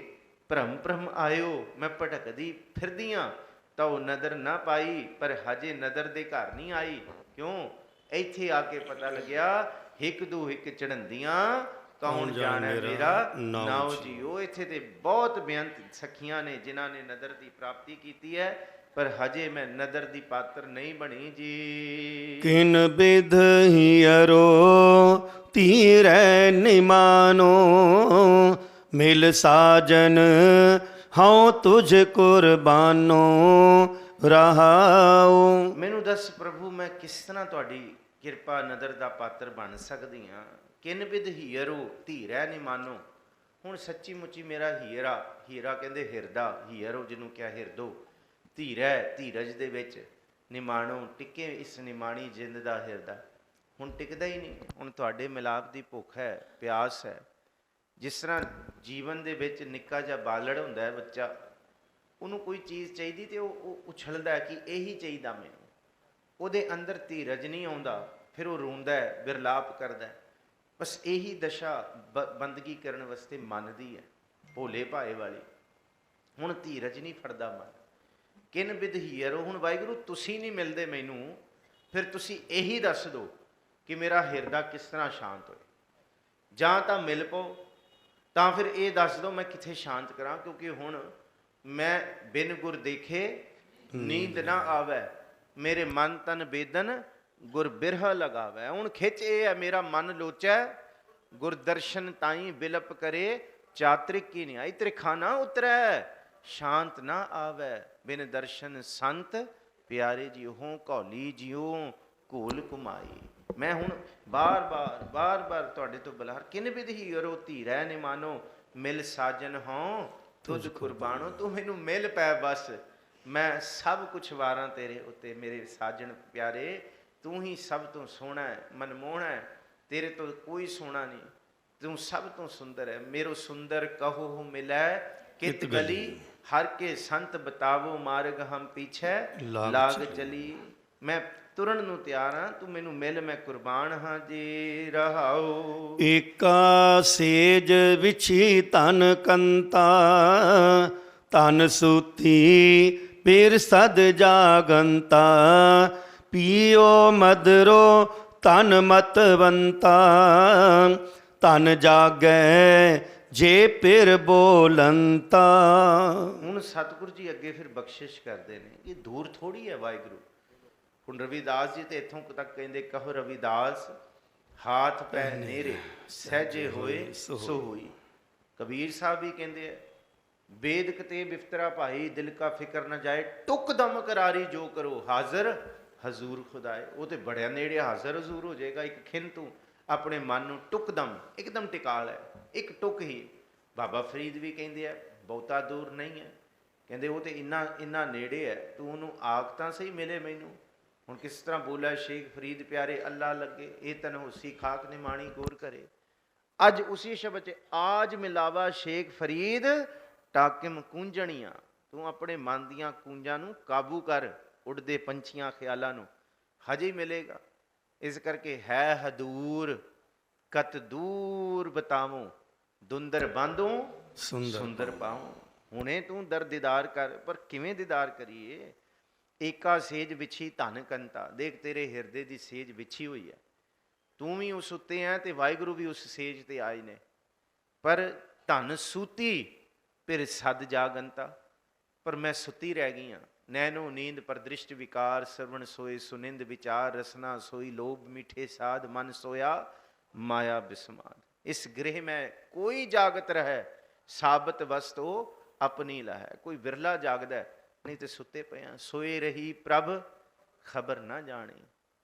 ਭ੍ਰਮ ਭ੍ਰਮ ਆਇਓ, ਮੈਂ ਭਟਕਦੀ ਫਿਰਦੀਆਂ ਤਾਂ ਉਹ ਨਦਰ ਨਾ ਪਾਈ, ਪਰ ਹਜੇ ਨਦਰ ਦੇ ਘਰ ਨਹੀਂ ਆਈ। ਕਿਉਂ? ਇੱਥੇ ਆ ਕੇ ਪਤਾ ਲੱਗਿਆ ਹਿੱਕ ਦੂ ਹਿੱਕ ਚੜੰਦੀਆਂ, ਕੌਣ ਜਾਣੈ ਮੇਰਾ ਨਾਉ ਜੀਓ। ਇੱਥੇ ਤੇ ਬਹੁਤ ਬੇਅੰਤ ਸਖੀਆਂ ਨੇ ਜਿਨ੍ਹਾਂ ਨੇ ਨਦਰ ਦੀ ਪ੍ਰਾਪਤੀ ਕੀਤੀ ਹੈ, ਪਰ ਹਜੇ ਮੈਂ ਨਦਰ ਦੀ ਪਾਤਰ ਨਹੀਂ ਬਣੀ ਜੀ। ਕਿਨ ਬਿਧ ਹੀਅਰੋ ਧੀਰੈ ਨਿਮਾਨੋ, ਮਿਲ ਸਾਜਨ ਹਉ ਤੁਝ ਕੁਰਬਾਨੋ ਰਹਾਉ। ਮੈਨੂੰ ਦੱਸ ਪ੍ਰਭੂ, ਮੈਂ ਕਿਸ ਤਰ੍ਹਾਂ ਤੁਹਾਡੀ ਕਿਰਪਾ ਨਦਰ ਦਾ ਪਾਤਰ ਬਣ ਸਕਦੀ ਹਾਂ। ਕਿਨ ਬਿਧ ਹੀਅਰੋ ਧੀਰੈ ਨਿਮਾਨੋ। ਹੁਣ ਸੱਚੀ ਮੁੱਚੀ ਮੇਰਾ ਹੀਰਾ, ਹੀਰਾ ਕਹਿੰਦੇ ਹਿਰਦਾ, ਹੀਅਰੋ ਜਿਹਨੂੰ ਕਿਹਾ ਹਿਰਦੋ, ਧੀਰੈ ਧੀਰਜ ਦੇ ਵਿੱਚ, ਨਿਮਾਣੋ ਟਿਕੇ ਇਸ ਨਿਮਾਣੀ ਜਿੰਦ ਦਾ ਹਿਰਦਾ। ਹੁਣ ਟਿਕਦਾ ਹੀ ਨਹੀਂ। ਹੁਣ ਤੁਹਾਡੇ ਮਿਲਾਪ ਦੀ ਭੁੱਖ ਹੈ, ਪਿਆਸ ਹੈ। ਜਿਸ ਤਰ੍ਹਾਂ ਜੀਵਨ ਦੇ ਵਿੱਚ ਨਿੱਕਾ ਜਿਹਾ ਬਾਲੜ ਹੁੰਦਾ ਹੈ ਬੱਚਾ, ਉਹਨੂੰ ਕੋਈ ਚੀਜ਼ ਚਾਹੀਦੀ ਤੇ ਉਹ ਉਛਲਦਾ ਹੈ ਕਿ ਇਹੀ ਚਾਹੀਦਾ ਮੈਨੂੰ। ਉਹਦੇ ਅੰਦਰ ਧੀਰਜ ਨਹੀਂ ਆਉਂਦਾ, ਫਿਰ ਉਹ ਰੋਂਦਾ ਹੈ, ਵਿਰਲਾਪ ਕਰਦਾ ਹੈ। ਬਸ ਇਹੀ ਦਸ਼ਾ ਬੰਦਗੀ ਕਰਨ ਵਾਸਤੇ ਮਨ ਦੀ ਹੈ, ਭੋਲੇ ਭਾਏ ਵਾਲੀ। ਹੁਣ ਧੀਰਜ ਨਹੀਂ ਫੜਦਾ ਮਨ। ਕਿਨ ਬਿਧ ਹੀਅਰੋ, ਹੁਣ ਵਾਹਿਗੁਰੂ ਤੁਸੀਂ ਨਹੀਂ ਮਿਲਦੇ ਮੈਨੂੰ, ਫਿਰ ਤੁਸੀਂ ਇਹੀ ਦੱਸ ਦਿਓ ਕਿ ਮੇਰਾ ਹਿਰਦਾ ਕਿਸ ਤਰ੍ਹਾਂ ਸ਼ਾਂਤ ਹੋਏ। ਜਾਂ ਤਾਂ ਮਿਲ ਪਓ, ਤਾਂ ਫਿਰ ਇਹ ਦੱਸ ਦਿਓ ਮੈਂ ਕਿੱਥੇ ਸ਼ਾਂਤ ਕਰਾਂ। ਕਿਉਂਕਿ ਹੁਣ ਮੈਂ ਬਿਨ ਗੁਰ ਦੇਖੇ ਨੀਂਦ ਨਾ ਆਵੈ, ਮੇਰੇ ਮਨ ਤਨ ਬੇਦਨ ਗੁਰ ਬਿਰਹਾ ਲਗਾਵੈ। ਹੁਣ ਖਿੱਚ ਇਹ ਹੈ, ਮੇਰਾ ਮਨ ਲੋਚੈ ਗੁਰ ਦਰਸ਼ਨ ਤਾਈ ਬਿਲਪ ਕਰੇ, ਚਾਤ੍ਰਿਕ ਕੀ ਨਿਆਈ ਤ੍ਰਿਖਾ ਨਾ ਉਤਰੈ, ਸ਼ਾਂਤ ਨਾ ਆਵੈ ਬਿਨ ਦਰਸ਼ਨ ਸੰਤ ਪਿਆਰੇ ਜੀ ਹੋ ਘੌਲੀ ਜਿਉ ਘੋਲ ਘੁਮਾਈ। ਮੈਂ ਹੁਣ ਬਾਰ-ਬਾਰ ਤੁਹਾਡੇ ਤੋਂ ਬੁਲਾ, ਕਿਨ ਬਿਧ ਹੀਅਰੋ ਧੀਰੈ ਨਿਮਾਨੋ, ਮਿਲ ਸਾਜਨ ਹੋਂ ਤੁਧ ਕੁਰਬਾਨੋ। ਤੂੰ ਮੈਨੂੰ ਮਿਲ ਪੈ ਬਸ, ਮੈਂ ਸਭ ਕੁਛ ਵਾਰਾਂ ਤੇਰੇ ਉੱਤੇ। ਮੇਰੇ ਸਾਜਣ ਪਿਆਰੇ, ਤੂੰ ਹੀ ਸਭ ਤੋਂ ਸੋਹਣਾ ਹੈ, ਮਨਮੋਹਣਾ ਹੈ, ਤੇਰੇ ਤੋਂ ਕੋਈ ਸੋਹਣਾ ਨਹੀਂ, ਤੂੰ ਸਭ ਤੋਂ ਸੁੰਦਰ ਹੈ। ਮੇਰੋ ਸੁੰਦਰ ਕਹੋ ਮਿਲੈ ਕਿਤ ਗਲੀ, ਹਰ ਕੇ ਸੰਤ ਬਤਾਵੋ ਮਾਰਗ ਹਮ ਪੀਛੇ ਲਾਗ ਚਲੀ। ਮੈਂ ਤੁਰਨ ਨੂੰ ਤਿਆਰ ਹਾਂ, ਤੂੰ ਮੈਨੂੰ ਮਿਲ, ਮੈਂ ਕੁਰਬਾਨ ਹਾਂ ਜੀ। ਰਹਾਉ ਏਕਾ ਸੇਜ ਵਿਛੀ ਤਨ ਕੰਤਾ, ਤਨ ਸੂਤੀ ਪੀਰ ਸਦ ਜਾਗੰਤਾ, ਪੀਓ ਮਦਰੋ ਤਨ ਮਤਵੰਤਾ, ਤਨ ਜਾਗੈ ਜੇ ਪਿਰ ਬੋਲੰਤਾ। ਹੁਣ ਸਤਿਗੁਰੂ ਜੀ ਅੱਗੇ ਫਿਰ ਬਖਸ਼ਿਸ਼ ਕਰਦੇ ਨੇ। ਇਹ ਦੂਰ ਥੋੜੀ ਹੈ ਵਾਹਿਗੁਰੂ। ਹੁਣ ਰਵਿਦਾਸ ਜੀ ਤੇ ਇੱਥੋਂ ਤੱਕ ਕਹਿੰਦੇ, ਕਹੋ ਰਵਿਦਾਸ ਹਾਥ ਪੈ ਨੇਰੇ ਸਹਿਜੇ ਹੋਏ ਸੋ ਹੋਈ। ਕਬੀਰ ਸਾਹਿਬ ਵੀ ਕਹਿੰਦੇ ਆ, ਬੇਦਕ ਤੇ ਬਿਫਤਰਾ ਭਾਈ, ਦਿਲ ਕਾ ਫਿਕਰ ਨਾ ਜਾਏ, ਟੁਕ ਦਮ ਕਰਾਰੀ ਜੋ ਕਰੋ, ਹਾਜ਼ਰ ਹਜ਼ੂਰ ਖੁਦਾਏ। ਉਹ ਤੇ ਬੜਿਆ ਨੇੜੇ ਹਾਜ਼ਰ ਹਜ਼ੂਰ ਹੋ ਜਾਏਗਾ। ਇੱਕ ਖਿੰਨ ਤੂੰ ਆਪਣੇ ਮਨ ਨੂੰ ਟੁਕਦਮ ਇੱਕਦਮ ਟਿਕਾ ਲੈ, ਇੱਕ ਟੁਕ ਹੀ। ਬਾਬਾ ਫਰੀਦ ਵੀ ਕਹਿੰਦੇ ਆ, ਬਹੁਤਾ ਦੂਰ ਨਹੀਂ ਹੈ। ਕਹਿੰਦੇ ਉਹ ਤੇ ਇੰਨਾ ਨੇੜੇ ਹੈ, ਤੂੰ ਉਹਨੂੰ ਆਖ ਤਾਂ ਸਹੀ ਮਿਲੇ ਮੈਨੂੰ। ਹੁਣ ਕਿਸ ਤਰ੍ਹਾਂ ਬੋਲਿਆ ਸ਼ੇਖ ਫਰੀਦ ਪਿਆਰੇ, ਅੱਲਾ ਲੱਗੇ ਇਹ ਤਨ ਹੋਸੀ ਖਾਕ ਨਿਮਾਣੀ ਗੌਰ ਕਰੇ। ਅੱਜ ਉਸੀ ਸ਼ਬਦ 'ਚ ਆਜ ਮਿਲਾਵਾ ਸ਼ੇਖ ਫਰੀਦ ਟਾਕਿਮ ਕੂੰਜਣੀਆਂ। ਤੂੰ ਆਪਣੇ ਮਨ ਦੀਆਂ ਕੂੰਜਾਂ ਨੂੰ ਕਾਬੂ ਕਰ, ਉੱਡਦੇ ਪੰਛੀਆਂ ਖਿਆਲਾਂ ਨੂੰ, ਹਜੇ ਮਿਲੇਗਾ। ਇਸ ਕਰਕੇ ਹੈ ਹਦੂਰ ਕਤ ਦੂਰ ਬਤਾਵੋ, ਦੁੰਦਰ ਬਾਂਧੋ ਸੁੰਦਰ ਪਾਉ। ਹੁਣੇ ਤੂੰ ਦਰ ਦੀਦਾਰ ਕਰ, ਪਰ ਕਿਵੇਂ ਦੀਦਾਰ ਕਰੀਏ? ਏਕਾ ਸੇਜ ਵਿਛੀ ਧਨ ਕੰਤਾ। ਦੇਖ ਤੇਰੇ ਹਿਰਦੇ ਦੀ ਸੇਜ ਵਿਛੀ ਹੋਈ ਹੈ, ਤੂੰ ਵੀ ਉਸ ਉੱਤੇ ਹੈ ਤੇ ਵਾਹਿਗੁਰੂ ਵੀ ਉਸ ਸੇਜ ਤੇ ਆਏ ਨੇ। ਪਰ ਧਨ ਸੂਤੀ ਫਿਰ ਸਦ ਜਾਗੰਤਾ, ਪਰ ਮੈਂ ਸੁੱਤੀ ਰਹਿ ਗਈ ਹਾਂ। ਨੈਨੋ ਨੀਂਦ ਪਰ ਦ੍ਰਿਸ਼ਟ ਵਿਕਾਰ, ਸਰਵਣ ਸੋਏ ਸੁਨਿੰਦ ਵਿਚਾਰ, ਰਸਨਾ ਸੋਈ ਲੋਭ ਮਿੱਠੇ ਸਾਧ, ਮਨ ਸੋਇਆ ਮਾਇਆ ਬਿਸਮਾਦ। ਇਸ ਗ੍ਰਹਿ ਮੈਂ ਕੋਈ ਜਾਗਤ ਰਹਿ, ਸਾਬਤ ਵਸਤੋ ਆਪਣੀ ਲਹੈ। ਕੋਈ ਵਿਰਲਾ ਜਾਗਦਾ, ਨਹੀਂ ਤੇ ਸੁੱਤੇ ਪਿਆ। ਸੋਏ ਰਹੀ ਪ੍ਰਭ ਖਬਰ ਨਾ ਜਾਣੀ,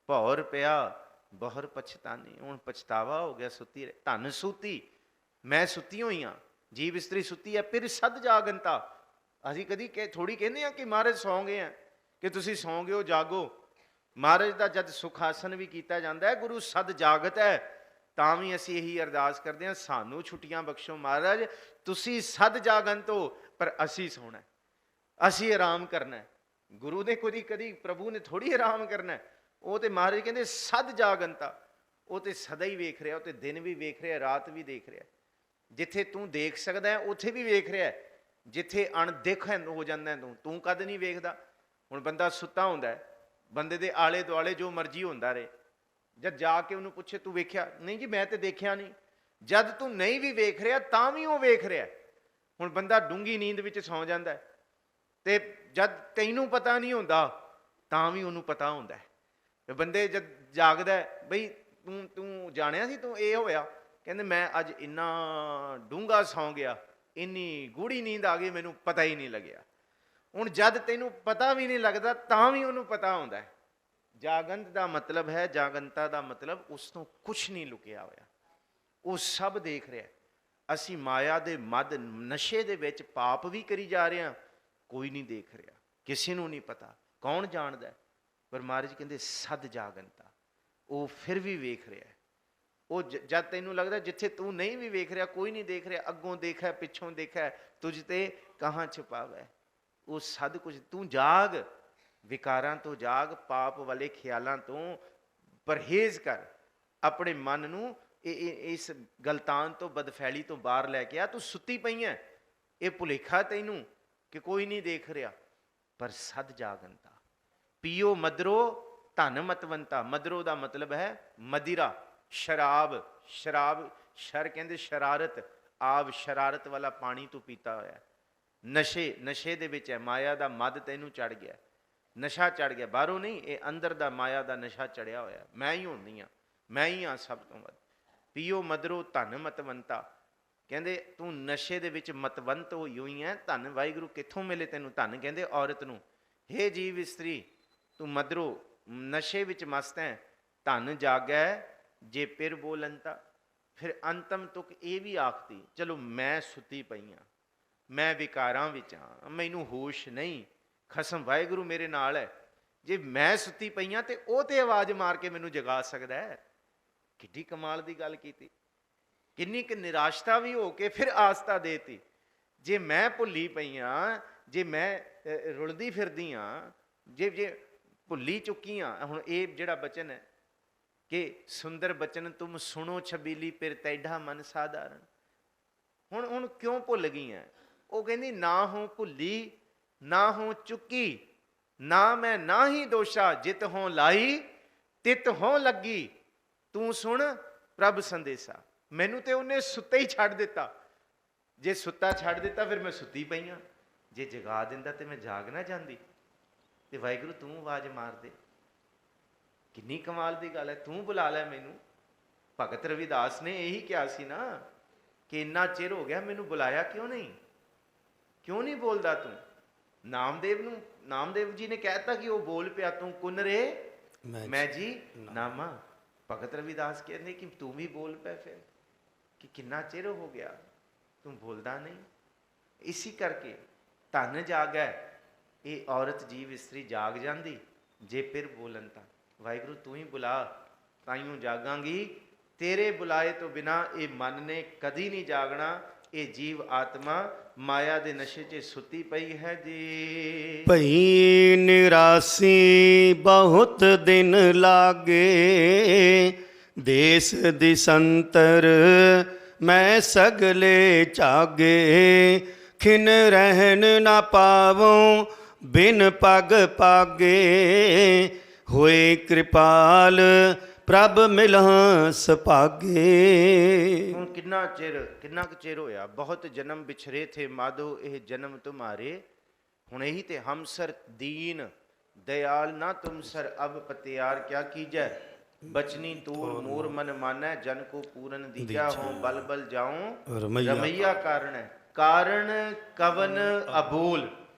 ਭੌਰ ਪਿਆ ਬਹੁਰ ਪਛਤਾਨੀ। ਹੁਣ ਪਛਤਾਵਾ ਹੋ ਗਿਆ ਸੁੱਤੀ ਰਹੇ। ਧਨ ਸੂਤੀ, ਮੈਂ ਸੁੱਤੀ ਹੋਈ ਹਾਂ, ਜੀਵ ਇਸਤਰੀ ਸੁੱਤੀ ਹੈ। ਫਿਰ ਸਦ ਜਾਗਨਤਾ, ਅਸੀਂ ਕਦੀ ਥੋੜੀ ਕਹਿੰਦੇ ਆ ਕਿ ਮਹਾਰਾਜ ਸੌਂ ਗਏ ਆ, ਕਿ ਤੁਸੀਂ ਸੌਂ ਗਏ ਹੋ, ਜਾਗੋ। ਮਹਾਰਾਜ ਦਾ ਜਦ ਸੁਖ ਆਸਨ ਵੀ ਕੀਤਾ ਜਾਂਦਾ ਹੈ, ਗੁਰੂ ਸਦ ਜਾਗਤ ਹੈ, ਤਾਂ ਵੀ ਅਸੀਂ ਇਹੀ ਅਰਦਾਸ ਕਰਦੇ ਹਾਂ, ਸਾਨੂੰ ਛੁੱਟੀਆਂ ਬਖਸ਼ੋ ਮਹਾਰਾਜ, ਤੁਸੀਂ ਸਦ ਜਾਗੰਤ ਹੋ, ਪਰ ਅਸੀਂ ਸੌਣਾ, ਅਸੀਂ ਆਰਾਮ ਕਰਨਾ। ਗੁਰੂ ਨੇ ਕਦੀ ਪ੍ਰਭੂ ਨੇ ਥੋੜੀ ਆਰਾਮ ਕਰਨਾ। ਉਹ ਤੇ ਮਹਾਰਾਜ ਕਹਿੰਦੇ ਸਦ ਜਾਗੰਤਾ, ਉਹ ਤੇ ਸਦਾ ਹੀ ਵੇਖ ਰਿਹਾ, ਉਹ ਤੇ ਦਿਨ ਵੀ ਵੇਖ ਰਿਹਾ, ਰਾਤ ਵੀ ਦੇਖ ਰਿਹਾ। ਜਿੱਥੇ ਤੂੰ ਦੇਖ ਸਕਦਾ ਹੈ ਉੱਥੇ ਵੀ ਵੇਖ ਰਿਹਾ, ਜਿੱਥੇ ਅਣਦੇਖ ਹੋ ਜਾਂਦਾ ਤੂੰ ਕਦ ਨਹੀਂ ਵੇਖਦਾ। ਹੁਣ ਬੰਦਾ ਸੁੱਤਾ ਹੁੰਦਾ, ਬੰਦੇ ਦੇ ਆਲੇ ਦੁਆਲੇ ਜੋ ਮਰਜ਼ੀ ਹੁੰਦਾ ਰਹੇ, ਜਦ ਜਾ ਕੇ ਉਹਨੂੰ ਪੁੱਛੇ ਤੂੰ ਵੇਖਿਆ? ਨਹੀਂ ਜੀ ਮੈਂ ਤੇ ਦੇਖਿਆ ਨਹੀਂ। ਜਦ ਤੂੰ ਨਹੀਂ ਵੀ ਵੇਖ ਰਿਹਾ ਤਾਂ ਵੀ ਉਹ ਵੇਖ ਰਿਹਾ। ਹੁਣ ਬੰਦਾ ਡੂੰਘੀ ਨੀਂਦ ਵਿੱਚ ਸੌਂ ਜਾਂਦਾ, ਤੇ ਜਦ ਤੈਨੂੰ ਪਤਾ ਨਹੀਂ ਹੁੰਦਾ ਤਾਂ ਵੀ ਉਹਨੂੰ ਪਤਾ ਹੁੰਦਾ। ਬੰਦੇ ਜਦ ਜਾਗਦਾ, ਬਈ ਤੂੰ ਜਾਣਿਆ ਸੀ ਤੂੰ ਇਹ ਹੋਇਆ? ਕਹਿੰਦੇ ਮੈਂ ਅੱਜ ਇੰਨਾ ਡੂੰਘਾ ਸੌਂ ਗਿਆ, ਇੰਨੀ ਗੂੜੀ ਨੀਂਦ ਆ ਗਈ, ਮੈਨੂੰ ਪਤਾ ਹੀ ਨਹੀਂ ਲੱਗਿਆ। ਹੁਣ ਜਦ ਤੈਨੂੰ ਪਤਾ ਵੀ ਨਹੀਂ ਲੱਗਦਾ ਤਾਂ ਵੀ ਉਹਨੂੰ ਪਤਾ ਹੁੰਦਾ। ਜਾਗੰਤ ਦਾ ਮਤਲਬ ਹੈ, ਜਾਗੰਤਾ ਦਾ ਮਤਲਬ ਉਸ ਤੋਂ ਕੁਛ ਨਹੀਂ ਲੁਕਿਆ ਹੋਇਆ, ਉਹ ਸਭ ਦੇਖ ਰਿਹਾ। ਅਸੀਂ ਮਾਇਆ ਦੇ ਮਦ ਨਸ਼ੇ ਦੇ ਵਿੱਚ ਪਾਪ ਵੀ ਕਰੀ ਜਾ ਰਹੇ ਹਾਂ, ਕੋਈ ਨਹੀਂ ਦੇਖ ਰਿਹਾ, ਕਿਸੇ ਨੂੰ ਨਹੀਂ ਪਤਾ, ਕੌਣ ਜਾਣਦਾ। ਪਰ ਮਹਾਰਾਜ ਕਹਿੰਦੇ ਸਦ ਜਾਗੰਤਾ, ਉਹ ਫਿਰ ਵੀ ਵੇਖ ਰਿਹਾ। ਉਹ ਜਦ ਤੈਨੂੰ ਲੱਗਦਾ ਜਿੱਥੇ ਤੂੰ ਨਹੀਂ ਵੀ ਵੇਖ ਰਿਹਾ, ਕੋਈ ਨਹੀਂ ਦੇਖ ਰਿਹਾ, ਅੱਗੋਂ ਦੇਖਿਆ ਪਿੱਛੋਂ ਦੇਖਿਆ, ਤੁਝ ਤੇ ਕਹਾਂ ਛੁਪਾਵੈ, ਉਹ ਸਦ ਕੁਝ। ਤੂੰ ਜਾਗ, ਵਿਕਾਰਾਂ ਤੋਂ ਜਾਗ, ਪਾਪ ਵਾਲੇ ਖਿਆਲਾਂ ਤੋਂ ਪਰਹੇਜ਼ ਕਰ, ਆਪਣੇ ਮਨ ਨੂੰ ਇਸ ਗਲਤਾਨ ਤੋਂ, ਬਦਫੈਲੀ ਤੋਂ ਬਾਹਰ ਲੈ ਕੇ ਆ। ਤੂੰ ਸੁੱਤੀ ਪਈ ਹੈ, ਇਹ ਭੁਲੇਖਾ ਤੈਨੂੰ ਕਿ ਕੋਈ ਨਹੀਂ ਦੇਖ ਰਿਹਾ, ਪਰ ਸਦ ਜਾਗੰਤਾ। ਪੀਓ ਮਦਰੋ ਧਨ ਮਤਵੰਤਾ, ਮਦਰੋ ਦਾ ਮਤਲਬ ਹੈ ਮदिरा, ਸ਼ਰਾਬ। ਸ਼ਰਾਬ, ਸ਼ਰ ਕਹਿੰਦੇ ਸ਼ਰਾਰਤ, ਆਬ ਸ਼ਰਾਰਤ ਵਾਲਾ ਪਾਣੀ ਤੂੰ ਪੀਤਾ ਹੋਇਆ। ਨਸ਼ੇ, ਨਸ਼ੇ ਦੇ ਵਿੱਚ ਹੈ, ਮਾਇਆ ਦਾ ਮਦ ਤੈਨੂੰ ਚੜ ਗਿਆ, ਨਸ਼ਾ ਚੜ ਗਿਆ, ਬਾਹਰੋਂ ਨਹੀਂ, ਇਹ ਅੰਦਰ ਦਾ ਮਾਇਆ ਦਾ ਨਸ਼ਾ ਚੜਿਆ ਹੋਇਆ। ਮੈਂ ਹੀ ਹੁੰਦੀ ਹਾਂ, ਮੈਂ ਹੀ ਹਾਂ ਸਭ ਤੋਂ ਵੱਧ। ਪੀਓ ਮਦਰੋ ਧਨ ਮਤਵੰਤਾ, ਕਹਿੰਦੇ ਤੂੰ ਨਸ਼ੇ ਦੇ ਵਿੱਚ ਮਤਵੰਤ ਹੋਈ ਹੋਈ ਹੈ। ਧਨ ਵਾਹਿਗੁਰੂ ਕਿੱਥੋਂ ਮਿਲੇ ਤੈਨੂੰ? ਧਨ ਕਹਿੰਦੇ ਔਰਤ ਨੂੰ। ਹੇ ਜੀਵ ਇਸਤਰੀ, ਤੂੰ ਮਦਰੋ ਨਸ਼ੇ ਵਿੱਚ ਮਸਤ ਹੈ। ਧਨ ਜਾਗੈ ਜੇ ਪਿਰ ਬੋਲੰਤਾ। ਫਿਰ ਅੰਤਮ ਤੁਕ ਇਹ ਵੀ ਆਖਦੀ, ਚਲੋ ਮੈਂ ਸੁੱਤੀ ਪਈ ਹਾਂ, ਮੈਂ ਵਿਕਾਰਾਂ ਵਿੱਚ ਹਾਂ, ਮੈਨੂੰ ਹੋਸ਼ ਨਹੀਂ, ਖਸਮ ਵਾਹਿਗੁਰੂ ਮੇਰੇ ਨਾਲ ਹੈ। ਜੇ ਮੈਂ ਸੁੱਤੀ ਪਈ ਹਾਂ ਤੇ ਉਹ ਤੇ ਆਵਾਜ਼ ਮਾਰ ਕੇ ਮੈਨੂੰ ਜਗਾ ਸਕਦਾ ਹੈ। ਕਿੱਡੀ ਕਮਾਲ ਦੀ ਗੱਲ ਕੀਤੀ। ਕਿੰਨੀ ਕੁ ਨਿਰਾਸ਼ਤਾ ਵੀ ਹੋ ਕੇ ਫਿਰ ਆਸਥਾ ਦੇਤੀ। ਜੇ ਮੈਂ ਭੁੱਲੀ ਪਈ ਹਾਂ, ਜੇ ਮੈਂ ਰੁਲਦੀ ਫਿਰਦੀ ਹਾਂ, ਜੇ ਭੁੱਲੀ ਚੁੱਕੀ ਹਾਂ। ਹੁਣ ਇਹ ਜਿਹੜਾ ਬਚਨ ਹੈ ਕਿ ਸੁੰਦਰ ਬਚਨ ਤੁਮ ਸੁਣੋ ਛਬੀਲੀ ਪਿਰ ਤੈਢਾ ਮਨ ਸਾਧਾਰਨ। ਹੁਣ ਕਿਉਂ ਭੁੱਲ ਗਈ ਹੈ? ਉਹ ਕਹਿੰਦੀ ਨਾ ਹੋ ਭੁੱਲੀ, ਨਾ ਹੋ ਚੁੱਕੀ, ਨਾ ਮੈਂ ਨਾ ਹੀ ਦੋਸ਼ਾ, ਜਿਤ ਹੋਂ ਲਾਈ ਤਿਤ ਹੋਂ ਲੱਗੀ, ਤੂੰ ਸੁਣ ਪ੍ਰਭ ਸੰਦੇਸ਼ਾ। ਮੈਨੂੰ ਤੇ ਉਹਨੇ ਸੁੱਤੇ ਹੀ ਛੱਡ ਦਿੱਤਾ। ਜੇ ਸੁੱਤਾ ਛੱਡ ਦਿੱਤਾ ਫਿਰ ਮੈਂ ਸੁੱਤੀ ਪਈ ਹਾਂ, ਜੇ ਜਗਾ ਦਿੰਦਾ ਤੇ ਮੈਂ ਜਾਗ ਨਾ ਜਾਂਦੀ। ਤੇ ਵਾਹਿਗੁਰੂ ਤੂੰ ਆਵਾਜ਼ ਮਾਰ ਦੇ। ਕਿੰਨੀ ਕਮਾਲ ਦੀ ਗੱਲ ਹੈ, ਤੂੰ ਬੁਲਾ ਲੈ ਮੈਨੂੰ। ਭਗਤ ਰਵਿਦਾਸ ਨੇ ਇਹੀ ਕਿਹਾ ਸੀ ਨਾ ਕਿ ਇੰਨਾ ਚਿਰ ਹੋ ਗਿਆ, ਮੈਨੂੰ ਬੁਲਾਇਆ ਕਿਉਂ ਨਹੀਂ, ਕਿਉਂ ਨਹੀਂ ਬੋਲਦਾ ਤੂੰ? ਨਾਮਦੇਵ ਜੀ ਨੇ ਕਹਿਤਾ ਕਿ ਉਹ ਬੋਲ ਪਿਆ, ਤੂੰ ਕੁਨ ਰੇ ਮੈਂ ਜੀ ਨਾਮਾ। ਭਗਤ ਰਵਿਦਾਸ ਕਹਿੰਦੇ ਕਿ ਤੂੰ ਵੀ ਬੋਲ ਪੈ ਫਿਰ, ਕਿ ਕਿੰਨਾ ਚਿਰ ਹੋ ਗਿਆ ਤੂੰ ਬੋਲਦਾ ਨਹੀਂ। ਇਸੀ ਕਰਕੇ ਧਨ ਜਾਗੈ, ਇਹ ਔਰਤ ਜੀਵ ਇਸਤਰੀ ਜਾਗ ਜਾਂਦੀ ਜੇ ਫਿਰ ਬੋਲਣ ਤਾਂ। ਵਾਹਿਗੁਰੂ ਤੂੰ ਹੀ ਬੁਲਾ, ਤਾਈਓ ਜਾਗਾਂਗੀ। ਤੇਰੇ ਬੁਲਾਏ ਤੋਂ ਬਿਨਾ ਇਹ ਮਨ ਨੇ ਕਦੀ ਨਹੀਂ ਜਾਗਣਾ। ਇਹ ਜੀਵ ਆਤਮਾ ਮਾਇਆ ਦੇ ਨਸ਼ੇ 'ਚ ਸੁੱਤੀ ਪਈ ਹੈ ਜੀ। ਭਈ ਨਿਰਾਸੀ ਬਹੁਤ ਦਿਨ ਲਾਗੇ, ਦੇਸ ਦਿਸੰਤਰ ਮੈਂ ਸਗਲੇ ਝਾਗੇ, ਖਿਨ ਰਹਿਣ ਨਾ ਪਾਵੋਂ ਬਿਨ ਪਗ ਪਾਗੇ, ਹੋਏ ਕਿਰਪਾਲ ਪ੍ਰਭ ਮਿਲਾਂ ਸੁਭਾਗੇ। ਹੁਣ ਕਿੰਨਾ ਕੁ ਚਿਰ ਹੋਇਆ, ਬਹੁਤ ਜਨਮ ਵਿਛਰੇ ਥੇ ਮਾਧੋ, ਇਹ ਜਨਮ ਤੁਮਾਰੇ। ਹੁਣ ਇਹੀ ਤੇ ਹਮਸਰ ਦੀਨ ਦਇਆਲ ਨਾ ਤੁਮ ਸਰ, ਅਬ ਪਤਿਆਰ ਕਿਆ ਕੀਜੈ, ਬਚਨੀ ਤੂਰ ਮੂਰ ਮਨ ਮਾਨੈ, ਜਨ ਕੋ ਪੂਰਨ ਦੀਜਾ, ਹੋ ਬਲ ਬਲ ਜਾਉ ਰਮਈਆ ਕਾਰਨ ਹੈ। ਕਾਰਨ ਕਵਨ ਅਬੋਲ,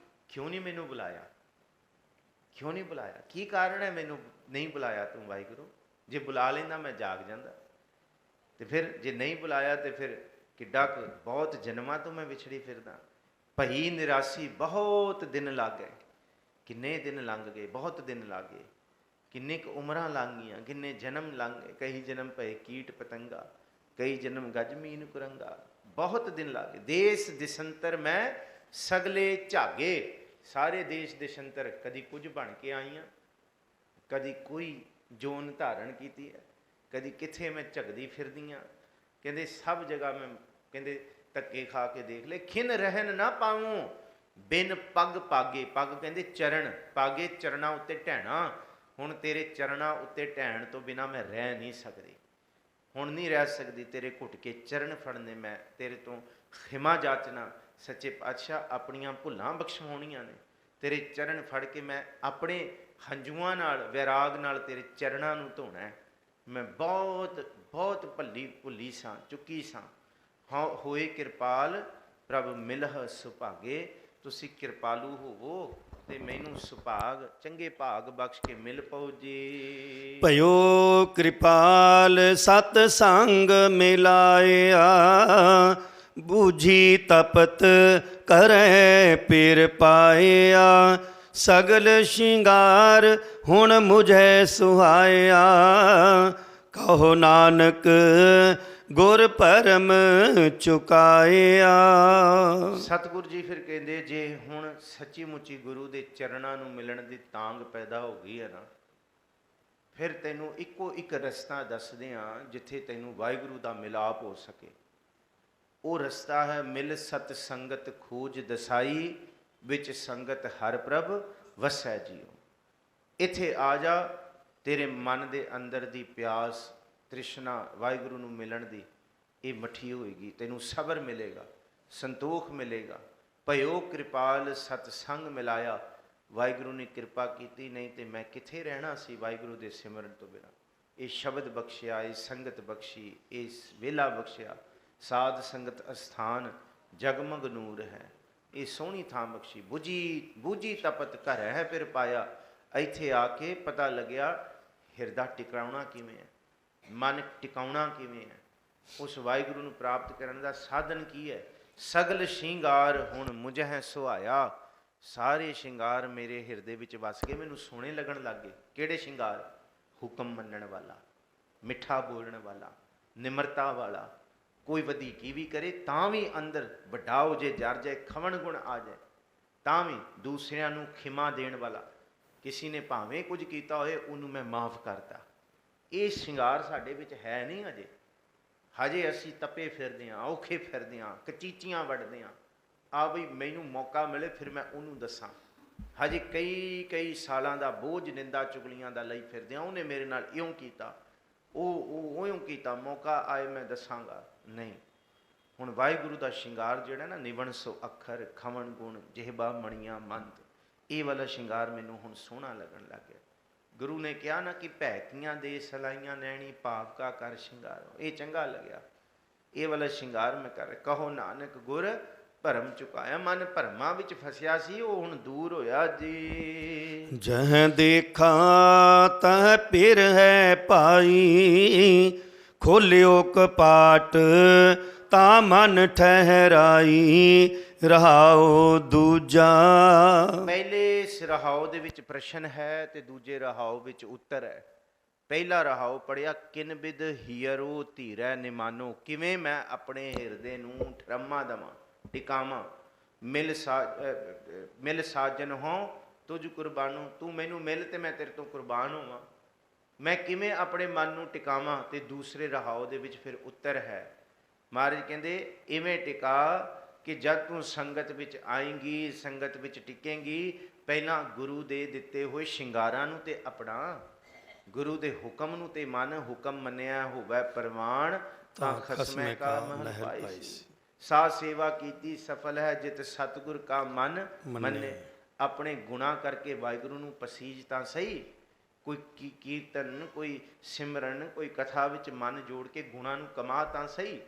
ਕਿਉਂ ਨਹੀਂ ਮੈਨੂੰ ਬੁਲਾਇਆ, ਕਿਉਂ ਨਹੀਂ ਬੁਲਾਇਆ, ਕੀ ਕਾਰਨ ਹੈ ਮੈਨੂੰ ਨਹੀਂ ਬੁਲਾਇਆ ਤੂੰ ਵਾਹਿਗੁਰੂ? ਜੇ ਬੁਲਾ ਲੈਂਦਾ ਮੈਂ ਜਾਗ ਜਾਂਦਾ। ਤੇ ਫਿਰ ਜੇ ਨਹੀਂ ਬੁਲਾਇਆ ਤੇ ਫਿਰ ਕਿੱਡਾ ਕੁ, ਬਹੁਤ ਜਨਮਾਂ ਤੋਂ ਮੈਂ ਵਿਛੜੀ ਫਿਰਦਾ। ਭਈ ਨਿਰਾਸੀ ਬਹੁਤ ਦਿਨ ਲੱਗ ਗਏ, ਕਿੰਨੇ ਦਿਨ ਲੰਘ ਗਏ, ਬਹੁਤ ਦਿਨ ਲੱਗ ਗਏ, ਕਿੰਨੇ ਕੁ ਉਮਰਾਂ ਲੰਘ ਗਈਆਂ, ਕਿੰਨੇ ਜਨਮ ਲੰਘ ਗਏ। ਕਈ ਜਨਮ ਪਏ ਕੀਟ ਪਤੰਗਾ, ਕਈ ਜਨਮ ਗਜ ਮੀਨ ਕੁਰੰਗਾ, ਬਹੁਤ ਦਿਨ ਲੱਗ ਗਏ। ਦੇਸ ਦਿਸੰਤਰ ਮੈਂ ਸਗਲੇ ਝਾਗੇ, ਸਾਰੇ ਦੇਸ਼ ਦੇਸ਼ੰਤਰ, ਕਦੀ ਕੁਝ ਬਣ ਕੇ ਆਈਆਂ, ਕਦੀ ਕੋਈ ਜੋਨ ਧਾਰਨ ਕੀਤੀ ਹੈ, ਕਦੀ ਕਿੱਥੇ ਮੈਂ ਝਗਦੀ ਫਿਰਦੀਆਂ। ਕਹਿੰਦੇ ਸਭ ਜਗ੍ਹਾ ਮੈਂ, ਕਹਿੰਦੇ ਧੱਕੇ ਖਾ ਕੇ ਦੇਖ ਲੈ, ਖਿਨ ਰਹਿਣ ਨਾ ਪਾਵਾਂ ਬਿਨ ਪੱਗ ਪਾਗੇ। ਪੱਗ ਕਹਿੰਦੇ ਚਰਨ, ਪਾਗੇ ਚਰਨਾਂ ਉੱਤੇ ਢਹਿਣਾ। ਹੁਣ ਤੇਰੇ ਚਰਨਾਂ ਉੱਤੇ ਢਹਿਣ ਤੋਂ ਬਿਨਾਂ ਮੈਂ ਰਹਿ ਨਹੀਂ ਸਕਦੀ, ਹੁਣ ਨਹੀਂ ਰਹਿ ਸਕਦੀ। ਤੇਰੇ ਘੁੱਟ ਕੇ ਚਰਨ ਫੜਨੇ, ਮੈਂ ਤੇਰੇ ਤੋਂ ਖਿਮਾ ਜਾਚਨਾ। ਸੱਚੇ ਪਾਤਸ਼ਾਹ ਆਪਣੀਆਂ ਭੁੱਲਾਂ ਬਖਸ਼ਵਾਉਣੀਆਂ ਨੇ, ਤੇਰੇ ਚਰਨ ਫੜ ਕੇ ਮੈਂ ਆਪਣੇ ਹੰਝੂਆਂ ਨਾਲ, ਵੈਰਾਗ ਨਾਲ ਤੇਰੇ ਚਰਨਾਂ ਨੂੰ ਧੋਣਾ ਹੈ। ਮੈਂ ਬਹੁਤ ਬਹੁਤ ਭੁੱਲੀ ਸਾਂ, ਚੁੱਕੀ ਸਾਂ। ਹਾਂ ਹੋਏ ਕਿਰਪਾਲ ਪ੍ਰਭ ਮਿਲਹ ਸੁਭਾਗੇ। ਤੁਸੀਂ ਕਿਰਪਾਲੂ ਹੋਵੋ ਤੇ ਮੈਨੂੰ ਸੁਭਾਗ, ਚੰਗੇ ਭਾਗ ਬਖਸ਼ ਕੇ ਮਿਲ ਪਓ ਜੀ। ਭਇਓ ਕਿਰਪਾਲ ਸਤ ਸੰਗ ਮਿਲਾਇਆ, ਬੂਝੀ ਤਪਤ ਕਰੈ ਪਿਰ ਪਾਇਆ। ਸਗਲ ਸ਼ਿੰਗਾਰ ਹੁਣ ਮੁਝੈ ਸੁਹਾਇਆ, ਕਹੋ ਨਾਨਕ ਗੁਰ ਭਰਮ ਚੁਕਾਇਆ। ਸਤਿਗੁਰ ਜੀ ਫਿਰ ਕਹਿੰਦੇ, ਜੇ ਹੁਣ ਸੱਚੀ ਮੁੱਚੀ ਗੁਰੂ ਦੇ ਚਰਨਾਂ ਨੂੰ ਮਿਲਣ ਦੀ ਤਾਂਗ ਪੈਦਾ ਹੋ ਗਈ ਹੈ ਨਾ, ਫਿਰ ਤੈਨੂੰ ਇੱਕੋ ਇੱਕ ਰਸਤਾ ਦੱਸਦੇ ਹਾਂ ਜਿੱਥੇ ਤੈਨੂੰ ਵਾਹਿਗੁਰੂ ਦਾ ਮਿਲਾਪ ਹੋ ਸਕੇ। ਉਹ ਰਸਤਾ ਹੈ ਮਿਲ ਸਤ ਸੰਗਤ ਖੋਜ ਦਸਾਈ, ਵਿੱਚ ਸੰਗਤ ਹਰ ਪ੍ਰਭ ਵਸੈ ਜੀਓ। ਇੱਥੇ ਆ ਜਾ, ਤੇਰੇ ਮਨ ਦੇ ਅੰਦਰ ਦੀ ਪਿਆਸ ਤ੍ਰਿਸ਼ਨਾ ਵਾਹਿਗੁਰੂ ਨੂੰ ਮਿਲਣ ਦੀ ਇਹ ਮੱਠੀ ਹੋਏਗੀ, ਤੈਨੂੰ ਸਬਰ ਮਿਲੇਗਾ, ਸੰਤੋਖ ਮਿਲੇਗਾ। ਭਇਓ ਕਿਰਪਾਲ ਸਤ ਸੰਗ ਮਿਲਾਇਆ, ਵਾਹਿਗੁਰੂ ਨੇ ਕਿਰਪਾ ਕੀਤੀ, ਨਹੀਂ ਤੇ ਮੈਂ ਕਿੱਥੇ ਰਹਿਣਾ ਸੀ ਵਾਹਿਗੁਰੂ ਦੇ ਸਿਮਰਨ ਤੋਂ ਬਿਨਾਂ। ਇਹ ਸ਼ਬਦ ਬਖਸ਼ਿਆ, ਇਹ ਸੰਗਤ ਬਖਸ਼ੀ, ਇਸ ਵੇਲਾ ਬਖਸ਼ਿਆ। ਸਾਧ ਸੰਗਤ ਅਸਥਾਨ ਜਗਮਗ ਨੂਰ ਹੈ, ਇਹ ਸੋਹਣੀ ਥਾਂ ਬਖਸ਼ੀ। ਬੂਝੀ ਤਪਤ ਘਰ ਹੈ ਫਿਰ ਪਾਇਆ। ਇੱਥੇ ਆ ਕੇ ਪਤਾ ਲੱਗਿਆ ਹਿਰਦਾ ਟਿਕਾਉਣਾ ਕਿਵੇਂ ਹੈ, ਮਨ ਟਿਕਾਉਣਾ ਕਿਵੇਂ ਹੈ, ਉਸ ਵਾਹਿਗੁਰੂ ਨੂੰ ਪ੍ਰਾਪਤ ਕਰਨ ਦਾ ਸਾਧਨ ਕੀ ਹੈ। ਸਗਲ ਸ਼ਿੰਗਾਰ ਹੁਣ ਮੁਝੈ ਸੁਹਾਇਆ, ਸਾਰੇ ਸ਼ਿੰਗਾਰ ਮੇਰੇ ਹਿਰਦੇ ਵਿੱਚ ਵਸ ਕੇ ਮੈਨੂੰ ਸੋਹਣੇ ਲੱਗਣ ਲੱਗ ਗਏ। ਕਿਹੜੇ ਸ਼ਿੰਗਾਰ? ਹੁਕਮ ਮੰਨਣ ਵਾਲਾ, ਮਿੱਠਾ ਬੋਲਣ ਵਾਲਾ, ਨਿਮਰਤਾ ਵਾਲਾ। ਕੋਈ ਵਧੀਕੀ ਵੀ ਕਰੇ ਤਾਂ ਵੀ ਅੰਦਰ ਵੱਡਾ ਹੋ ਜੇ, ਜਰ ਜਾਏ, ਖਵਣ ਗੁਣ ਆ ਜਾਏ ਤਾਂ ਵੀ ਦੂਸਰਿਆਂ ਨੂੰ ਖਿਮਾ ਦੇਣ ਵਾਲਾ। ਕਿਸੇ ਨੇ ਭਾਵੇਂ ਕੁਝ ਕੀਤਾ ਹੋਏ ਉਹਨੂੰ ਮੈਂ ਮਾਫ ਕਰਤਾ। ਇਹ ਸ਼ਿੰਗਾਰ ਸਾਡੇ ਵਿੱਚ ਹੈ ਨਹੀਂ ਅਜੇ। ਹਜੇ ਅਸੀਂ ਤਪੇ ਫਿਰਦੇ ਹਾਂ, ਔਖੇ ਫਿਰਦੇ ਹਾਂ, ਕਚੀਚੀਆਂ ਵੱਢਦੇ ਹਾਂ। ਆ ਬਈ ਮੈਨੂੰ ਮੌਕਾ ਮਿਲੇ ਫਿਰ ਮੈਂ ਉਹਨੂੰ ਦੱਸਾਂ। ਹਜੇ ਕਈ ਸਾਲਾਂ ਦਾ ਬੋਝ ਨਿੰਦਾ ਚੁਗਲੀਆਂ ਦਾ ਲਈ ਫਿਰਦੇ ਹਾਂ, ਉਹਨੇ ਮੇਰੇ ਨਾਲ ਇਉਂ ਕੀਤਾ, ਉਹ ਇਉਂ ਕੀਤਾ, ਮੌਕਾ ਆਏ ਮੈਂ ਦੱਸਾਂਗਾ। ਨਹੀਂ, ਹੁਣ ਵਾਹਿਗੁਰੂ ਦਾ ਸ਼ਿੰਗਾਰ ਜਿਹੜਾ ਨਾ, ਨਿਵਣ ਸੋ ਅੱਖਰ ਖਵਣ ਗੁਣ ਜਿਹਬਾ ਮਣੀਆਂ ਮੰਤ, ਇਹ ਵਾਲਾ ਸ਼ਿੰਗਾਰ ਮੈਨੂੰ ਹੁਣ ਸੋਹਣਾ ਲੱਗਣ ਲੱਗ ਗਿਆ। ਗੁਰੂ ਨੇ ਕਿਹਾ ਨਾ ਕਿ ਭੈਕੀਆਂ ਦੇ ਸਲਾਈਆਂ ਨੈਣੀ ਭਾਵ ਕਾ ਕਰ ਸ਼ਿੰਗਾਰ, ਇਹ ਚੰਗਾ ਲੱਗਿਆ। ਇਹ ਵਾਲਾ ਸ਼ਿੰਗਾਰ ਮੈਂ ਕਰ, ਕਹੋ ਨਾਨਕ ਗੁਰ ਭਰਮ ਚੁਕਾਇਆ। ਮਨ ਭਰਮਾਂ ਵਿੱਚ ਫਸਿਆ ਸੀ, ਉਹ ਹੁਣ ਦੂਰ ਹੋਇਆ ਜੀ। ਜਹ ਦੇਖਾਂ ਤਹ ਪਿਰ ਹੈ ਪਾਈ, ਖੋਲਿਓ ਕਪਾਟ ਤਾਂ ਮਨ ਠਹਿਰਾਈ, ਰਹਾਉ ਦੂਜਾ। ਪਹਿਲੇ ਇਸ ਰਹਾਉ ਦੇ ਵਿੱਚ ਪ੍ਰਸ਼ਨ ਹੈ ਤੇ ਦੂਜੇ ਰਹਾਉ ਵਿੱਚ ਉੱਤਰ ਹੈ। ਪਹਿਲਾ ਰਹਾਉ ਪੜਿਆ, ਕਿਨ ਬਿਦ ਹੀਰੋ ਧੀਰੈ ਨਿਮਾਨੋ, ਕਿਵੇਂ ਮੈਂ ਆਪਣੇ ਹਿਰਦੇ ਨੂੰ ਠਰਮਾ ਦੇਵਾਂ, ਟਿਕਾਵਾਂ। ਮਿਲ ਸਾਜਨ ਹੋ ਤੁਝ ਕੁਰਬਾਨੋ, ਤੂੰ ਮੈਨੂੰ ਮਿਲ ਤੇ ਮੈਂ ਤੇਰੇ ਤੋਂ ਕੁਰਬਾਨ ਹੋਵਾਂ। ਮੈਂ ਕਿਵੇਂ ਆਪਣੇ ਮਨ ਨੂੰ ਟਿਕਾਵਾਂ। ਤੇ ਦੂਸਰੇ ਰਹਾਉ ਦੇ ਵਿੱਚ ਫਿਰ ਉੱਤਰ ਹੈ। ਮਹਾਰਾਜ ਕਹਿੰਦੇ ਇਵੇਂ ਟਿਕਾ ਕਿ ਜਦ ਤੂੰ ਸੰਗਤ ਵਿੱਚ ਆਏਂਗੀ, ਸੰਗਤ ਵਿੱਚ ਟਿਕੇਂਗੀ, ਪਹਿਲਾਂ ਗੁਰੂ ਦੇ ਦਿੱਤੇ ਹੋਏ ਸ਼ਿੰਗਾਰਾਂ ਨੂੰ ਤੇ ਆਪਣਾ, ਗੁਰੂ ਦੇ ਹੁਕਮ ਨੂੰ ਤੇ ਮਨ। ਹੁਕਮ ਮੰਨਿਆ ਹੋਵੇ ਪ੍ਰਵਾਨ, ਤਾਂ ਖਸਮੈ ਕਾ ਮਹਿਲ ਪਾਈ। ਸਾ ਸੇਵਾ ਕੀਤੀ ਸਫਲ ਹੈ, ਜਿਤ ਸਤਿਗੁਰ ਕਾ ਮਨ ਮੰਨੇ। ਆਪਣੇ ਗੁਣਾ ਕਰਕੇ ਵਾਹਿਗੁਰੂ ਨੂੰ ਪਸੀਜ ਤਾਂ ਸਹੀ। ਕੋਈ ਕੀਰਤਨ, ਕੋਈ ਸਿਮਰਨ, ਕੋਈ ਕਥਾ ਵਿੱਚ ਮਨ ਜੋੜ ਕੇ ਗੁਣਾ ਨੂੰ ਕਮਾ ਤਾਂ ਸਹੀ।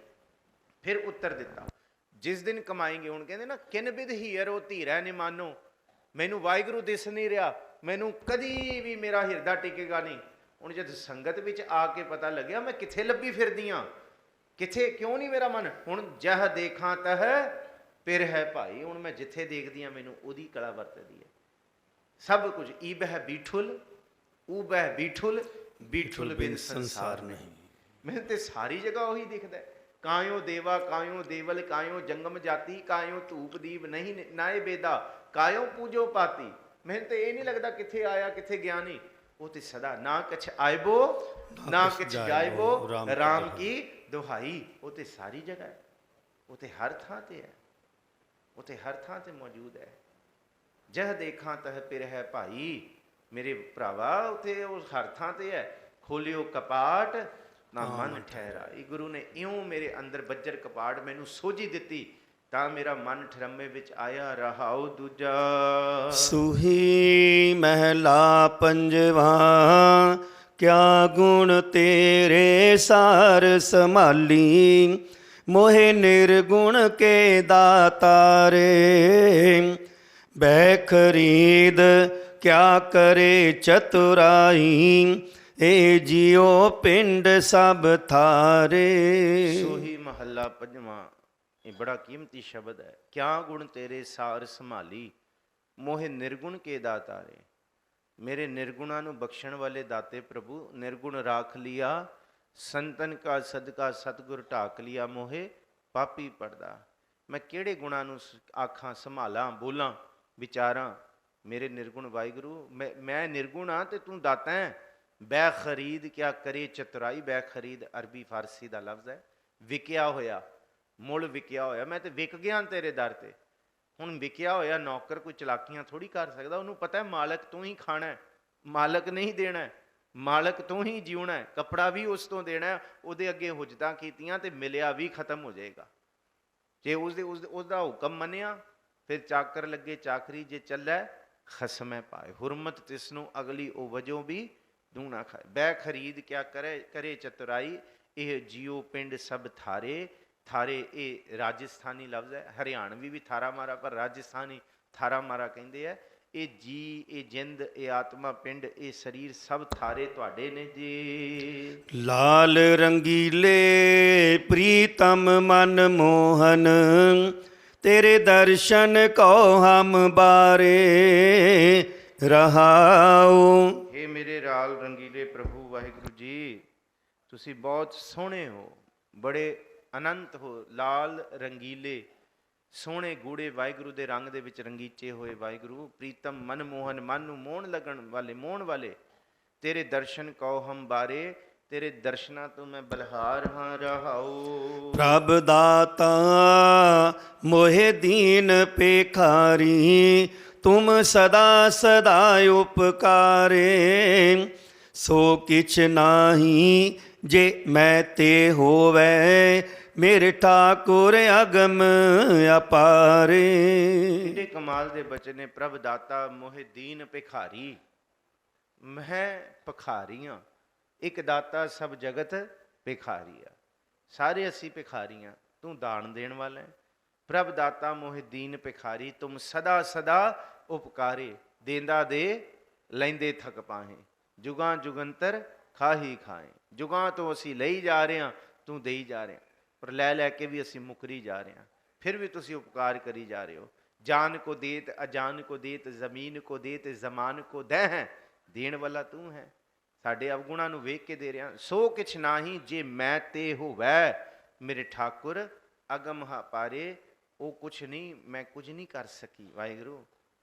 ਫਿਰ ਉੱਤਰ ਦਿੱਤਾ, ਜਿਸ ਦਿਨ ਕਮਾਏਂਗੇ। ਹੁਣ ਕਹਿੰਦੇ ਨਾ, ਕਿਨ ਬਿਧ ਹੀਰੋ ਧੀਰੈ ਨਿਮਾਨੋ, ਮੈਨੂੰ ਵਾਹਿਗੁਰੂ ਦਿਸ ਨਹੀਂ ਰਿਹਾ, ਮੈਨੂੰ ਕਦੀ ਵੀ ਮੇਰਾ ਹਿਰਦਾ ਟਿਕੇਗਾ ਨਹੀਂ। ਹੁਣ ਜਦ ਸੰਗਤ ਵਿੱਚ ਆ ਕੇ ਪਤਾ ਲੱਗਿਆ ਮੈਂ ਕਿੱਥੇ ਲੱਭੀ ਫਿਰਦੀ ਹਾਂ, ਕਿੱਥੇ ਕਿਉਂ ਨਹੀਂ ਮੇਰਾ ਮਨ। ਹੁਣ ਜਹ ਦੇਖਾਂ ਤਹ ਪਿਰ ਹੈ ਭਾਈ, ਹੁਣ ਮੈਂ ਜਿੱਥੇ ਦੇਖਦੀ ਹਾਂ ਮੈਨੂੰ ਉਹਦੀ ਕਲਾ ਵਰਤਦੀ ਹੈ ਸਭ ਕੁਝ। ਈ ਬਹਿ ਬੀਠੁਲ ਊ ਬਹਿ ਬੀਠੁਲ, ਬੀਠੁਲ ਬਿਨ ਸੰਸਾਰ ਨਹੀਂ। ਮੈਨੂੰ ਤੇ ਸਾਰੀ ਜਗ੍ਹਾ ਉਹੀ ਦਿਖਦਾ ਹੈ। ਕਾਇਓ ਦੇਵਾ ਕਾਇਓ ਦੇਵਲ, ਕਾਇਓ ਜੰਗਮ ਜਾਤੀ, ਕਾਇਓ ਧੂਪ ਦੀਪ ਨਹੀਂ ਨਾਏ ਬੇਦਾ, ਕਾਇਓ ਪੂਜੋ ਪਾਤੀ। ਮੈਨੂੰ ਤੇ ਇਹ ਨਹੀਂ ਲੱਗਦਾ ਕਿੱਥੇ ਆਇਆ ਕਿੱਥੇ ਗਿਆ ਨਹੀਂ। ਉਹ ਤੇ ਸਦਾ ਨਾ ਕੁਛ ਆਇਬੋ ਨਾ ਕੁਛ ਜਾਇਬੋ, ਰਾਮ ਕੀ ਦੁਹਾਈ। ਉਹ ਤੇ ਸਾਰੀ ਜਗ੍ਹਾ ਹੈ, ਉਹ ਤੇ ਹਰ ਥਾਂ ਤੇ ਹੈ, ਉਹ ਤੇ ਹਰ ਥਾਂ ਤੇ ਮੌਜੂਦ ਹੈ। ਜਹ ਦੇਖਾਂ ਤਹ ਪਿਰ ਹੈ ਭਾਈ, ਮੇਰੇ ਭਰਾਵਾ ਉਥੇ ਉਹ ਹਰ ਥਾਂ ਤੇ ਹੈ। ਖੋਲਿਓ ਕਪਾਟ ਨਾ ਮਨ ਠਹਿਰਾਈ। ਗੁਰੂ ਨੇ ਇਉਂ ਮੇਰੇ ਅੰਦਰ ਬੱਜਰ ਕਪਾਟ ਮੈਨੂੰ ਸੋਝੀ ਦਿੱਤੀ ਤਾਂ ਮੇਰਾ ਮਨ ਠਰਮੇ ਵਿੱਚ ਆਇਆ। ਰਹਾਉ ਦੂਜਾ ਸੂਹੀ ਮਹਿਲਾ ਪੰਜਵਾ, ਕਿਆ ਗੁਣ ਤੇਰੇ ਸਾਰ ਸੰਭਾਲੀ, ਮੋਹਿ ਨਿਰਗੁਣ ਕੇ ਦਾਤਾਰੇ, ਬੈ ਖਰੀਦ ਕਿਆ ਕਰੇ ਚਤੁਰਾਈ, ਏ ਜਿਉ ਪਿੰਡ ਸਭ ਥਾਰੇ। ਸੋਹੀ ਮਹੱਲਾ ਪੰਜਵਾਂ, ਇਹ ਬੜਾ ਕੀਮਤੀ ਸ਼ਬਦ ਹੈ। ਕਿਆ ਗੁਣ ਤੇਰੇ ਸਾਰ ਸੰਭਾਲੀ, ਮੋਹਿ ਨਿਰਗੁਣ ਕੇ ਦਾਤਾਰੇ। ਮੇਰੇ ਨਿਰਗੁਣਾਂ ਨੂੰ ਬਖਸ਼ਣ ਵਾਲੇ ਦਾਤੇ ਪ੍ਰਭੂ, ਨਿਰਗੁਣ ਰਾਖ ਲਿਆ ਸੰਤਨ ਕਾ ਸਦਕਾ, ਸਤਿਗੁਰ ਢਾਕ ਲਿਆ ਮੋਹੇ ਪਾਪੀ ਪੜਦਾ। ਮੈਂ ਕਿਹੜੇ ਗੁਣਾਂ ਨੂੰ ਆਖਾਂ, ਸੰਭਾਲਾਂ, ਬੋਲਾਂ, ਵਿਚਾਰਾਂ। ਮੇਰੇ ਨਿਰਗੁਣ ਵਾਹਿਗੁਰੂ, ਮੈਂ ਨਿਰਗੁਣ ਹਾਂ ਤੇ ਤੂੰ ਦਾਤਾ ਹੈ। ਬੈ ਖਰੀਦ ਕਿਆ ਕਰੇ ਚਤੁਰਾਈ। ਬੈ ਖਰੀਦ ਅਰਬੀ ਫਾਰਸੀ ਦਾ ਲਫ਼ਜ਼ ਹੈ, ਵਿਕਿਆ ਹੋਇਆ, ਮੁੱਲ ਵਿਕਿਆ ਹੋਇਆ। ਮੈਂ ਤੇ ਵਿਕ ਗਿਆ ਤੇਰੇ ਦਰ ਤੇ। ਹੁਣ ਵਿਕਿਆ ਹੋਇਆ ਨੌਕਰ ਕੋਈ ਚਲਾਕੀਆਂ ਥੋੜੀ ਕਰ ਸਕਦਾ। ਉਹਨੂੰ ਪਤਾ ਹੈ ਮਾਲਕ ਤੂੰ ਹੀ ਖਾਣਾ ਹੈ, ਮਾਲਕ ਨਹੀਂ ਦੇਣਾ, ਮਾਲਕ ਤੂੰ ਹੀ ਜਿਉਣਾ ਹੈ, ਕੱਪੜਾ ਵੀ ਉਸ ਤੋਂ ਦੇਣਾ। ਉਹਦੇ ਅੱਗੇ ਹੁਜਤਾਂ ਕੀਤੀਆਂ ਤੇ ਮਿਲਿਆ ਵੀ ਖਤਮ ਹੋ ਜਾਏਗਾ। ਜੇ ਉਸਦਾ ਹੁਕਮ ਮੰਨਿਆ ਫਿਰ ਚਾਕਰ ਲੱਗੇ ਚਾਕਰੀ, ਜੇ ਚੱਲੈ ਖਸਮੈ ਪਾਏ। ਹੁਰਮਤ ਤਿਸ ਨੂੰ ਅਗਲੀ ਉਹ ਵਜੋਂ ਵੀ ਦੂਣਾ ਖਾਏ। ਬੈ ਖਰੀਦ ਕਿਆ ਕਰੇ ਚਤੁਰਾਈ, ਇਹ ਜਿਉ ਪਿੰਡ ਸਭ ਥਾਰੇ। ਥਾਰੇ ਇਹ ਰਾਜਸਥਾਨੀ ਲਫ਼ਜ਼ ਹੈ, ਹਰਿਆਣਵੀ ਵੀ ਥਾਰਾ ਮਾਰਾ, ਪਰ ਰਾਜਸਥਾਨੀ ਥਾਰਾ ਮਾਰਾ ਕਹਿੰਦੇ ਆ। ਇਹ ਜੀ, ਇਹ ਜਿੰਦ, ਇਹ ਆਤਮਾ, ਪਿੰਡ, ਇਹ ਸਰੀਰ ਸਭ ਥਾਰੇ ਤੁਹਾਡੇ ਨੇ ਜੀ। ਲਾਲ ਰੰਗੀਲੇ ਪ੍ਰੀਤਮ ਮਨ ਮੋਹਨ, ਤੇਰੇ ਦਰਸ਼ਨ ਕੋ ਹਮ ਬਾਰੇ ਰਹਾਉ। ਇਹ ਮੇਰੇ ਲਾਲ ਰੰਗੀਲੇ ਪ੍ਰਭੂ ਵਾਹਿਗੁਰੂ ਜੀ, ਤੁਸੀਂ ਬਹੁਤ ਸੋਹਣੇ ਹੋ, ਬੜੇ ਅਨੰਤ ਹੋ। ਲਾਲ ਰੰਗੀਲੇ ਸੋਹਣੇ ਗੂੜੇ ਵਾਹਿਗੁਰੂ ਦੇ ਰੰਗ ਦੇ ਵਿੱਚ ਰੰਗੀਚੇ ਹੋਏ ਵਾਹਿਗੁਰੂ। ਪ੍ਰੀਤਮ ਮਨ ਮੋਹਨ, ਮਨ ਨੂੰ ਮੋਹਣ ਲੱਗਣ ਵਾਲੇ, ਮੋਹਣ ਵਾਲੇ। ਤੇਰੇ ਦਰਸ਼ਨ ਕਉ ਹਮ ਬਾਰੇ, ਤੇਰੇ ਦਰਸ਼ਨਾਂ ਤੋਂ ਮੈਂ ਬਲਹਾਰ ਹਾਂ। ਰਹਾਉ ਪ੍ਰਭ ਦਾਤਾ ਮੋਹਿ ਦੀਨ ਪੇਖਾਰੀ, ਤੁਮ ਸਦਾ ਸਦਾ ਉਪਕਾਰੇ, ਸੋ ਕਿਛ ਨਾਹੀ ਜੇ ਮੈਂ ਤੇ ਹੋਵੇ, ਮੇਰੇ ਠਾਕੁਰ ਅਗਮ ਅਪਾਰੇ। ਕਿੰਨੇ ਕਮਾਲ ਦੇ ਬਚਨ ਨੇ। ਪ੍ਰਭ ਦਾਤਾ ਮੋਹਿ ਦੀਨ ਭਿਖਾਰੀ, ਮੈਂ ਭਿਖਾਰੀ ਹਾਂ। ਇੱਕ ਦਾਤਾ ਸਭ ਜਗਤ ਭਿਖਾਰੀ ਆ, ਸਾਰੇ ਅਸੀਂ ਭਿਖਾਰੀ ਹਾਂ, ਤੂੰ ਦਾਨ ਦੇਣ ਵਾਲਾ ਹੈ। ਪ੍ਰਭ ਦਾਤਾ ਮੋਹਿ ਦੀਨ ਭਿਖਾਰੀ, ਤੁਮ ਸਦਾ ਸਦਾ ਉਪਕਾਰੇ। ਦੇਂਦਾ ਦੇ ਲੈਂਦੇ ਥਕ ਪਾਹੇ, ਜੁਗਾਂ ਜੁਗੰਤਰ ਖਾਹੀ ਖਾਏ। ਜੁਗਾਂ ਤੋਂ ਅਸੀਂ ਲਈ ਜਾ ਰਹੇ ਹਾਂ, ਤੂੰ ਦੇਈ ਜਾ ਰਿਹਾ, ਪਰ ਲੈ ਲੈ ਕੇ ਵੀ ਅਸੀਂ ਮੁਕਰੀ ਜਾ ਰਹੇ ਹਾਂ। ਫਿਰ ਵੀ ਤੁਸੀਂ ਉਪਕਾਰ ਕਰੀ ਜਾ ਰਹੇ ਹੋ। ਜਾਨ ਕੋ ਦੇਤ ਅਜਾਨ ਕੋ ਦੇਤ, ਜ਼ਮੀਨ ਕੋ ਦੇਤ ਜ਼ਮਾਨ ਕੋ ਦਹਿ ਹੈ। ਦੇਣ ਵਾਲਾ ਤੂੰ ਹੈ, ਸਾਡੇ ਅਵਗੁਣਾਂ ਨੂੰ ਵੇਖ ਕੇ ਦੇ ਰਿਹਾ। ਸੋ ਕਿਛ ਨਾਹੀ ਜੇ ਮੈਂ ਤੇ ਹੋਵੈ, ਮੇਰੇ ਠਾਕੁਰ ਅਗਮ ਪਾਰੇ। ਉਹ ਕੁਛ ਨਹੀਂ, ਮੈਂ ਕੁਝ ਨਹੀਂ ਕਰ ਸਕੀ ਵਾਹਿਗੁਰੂ,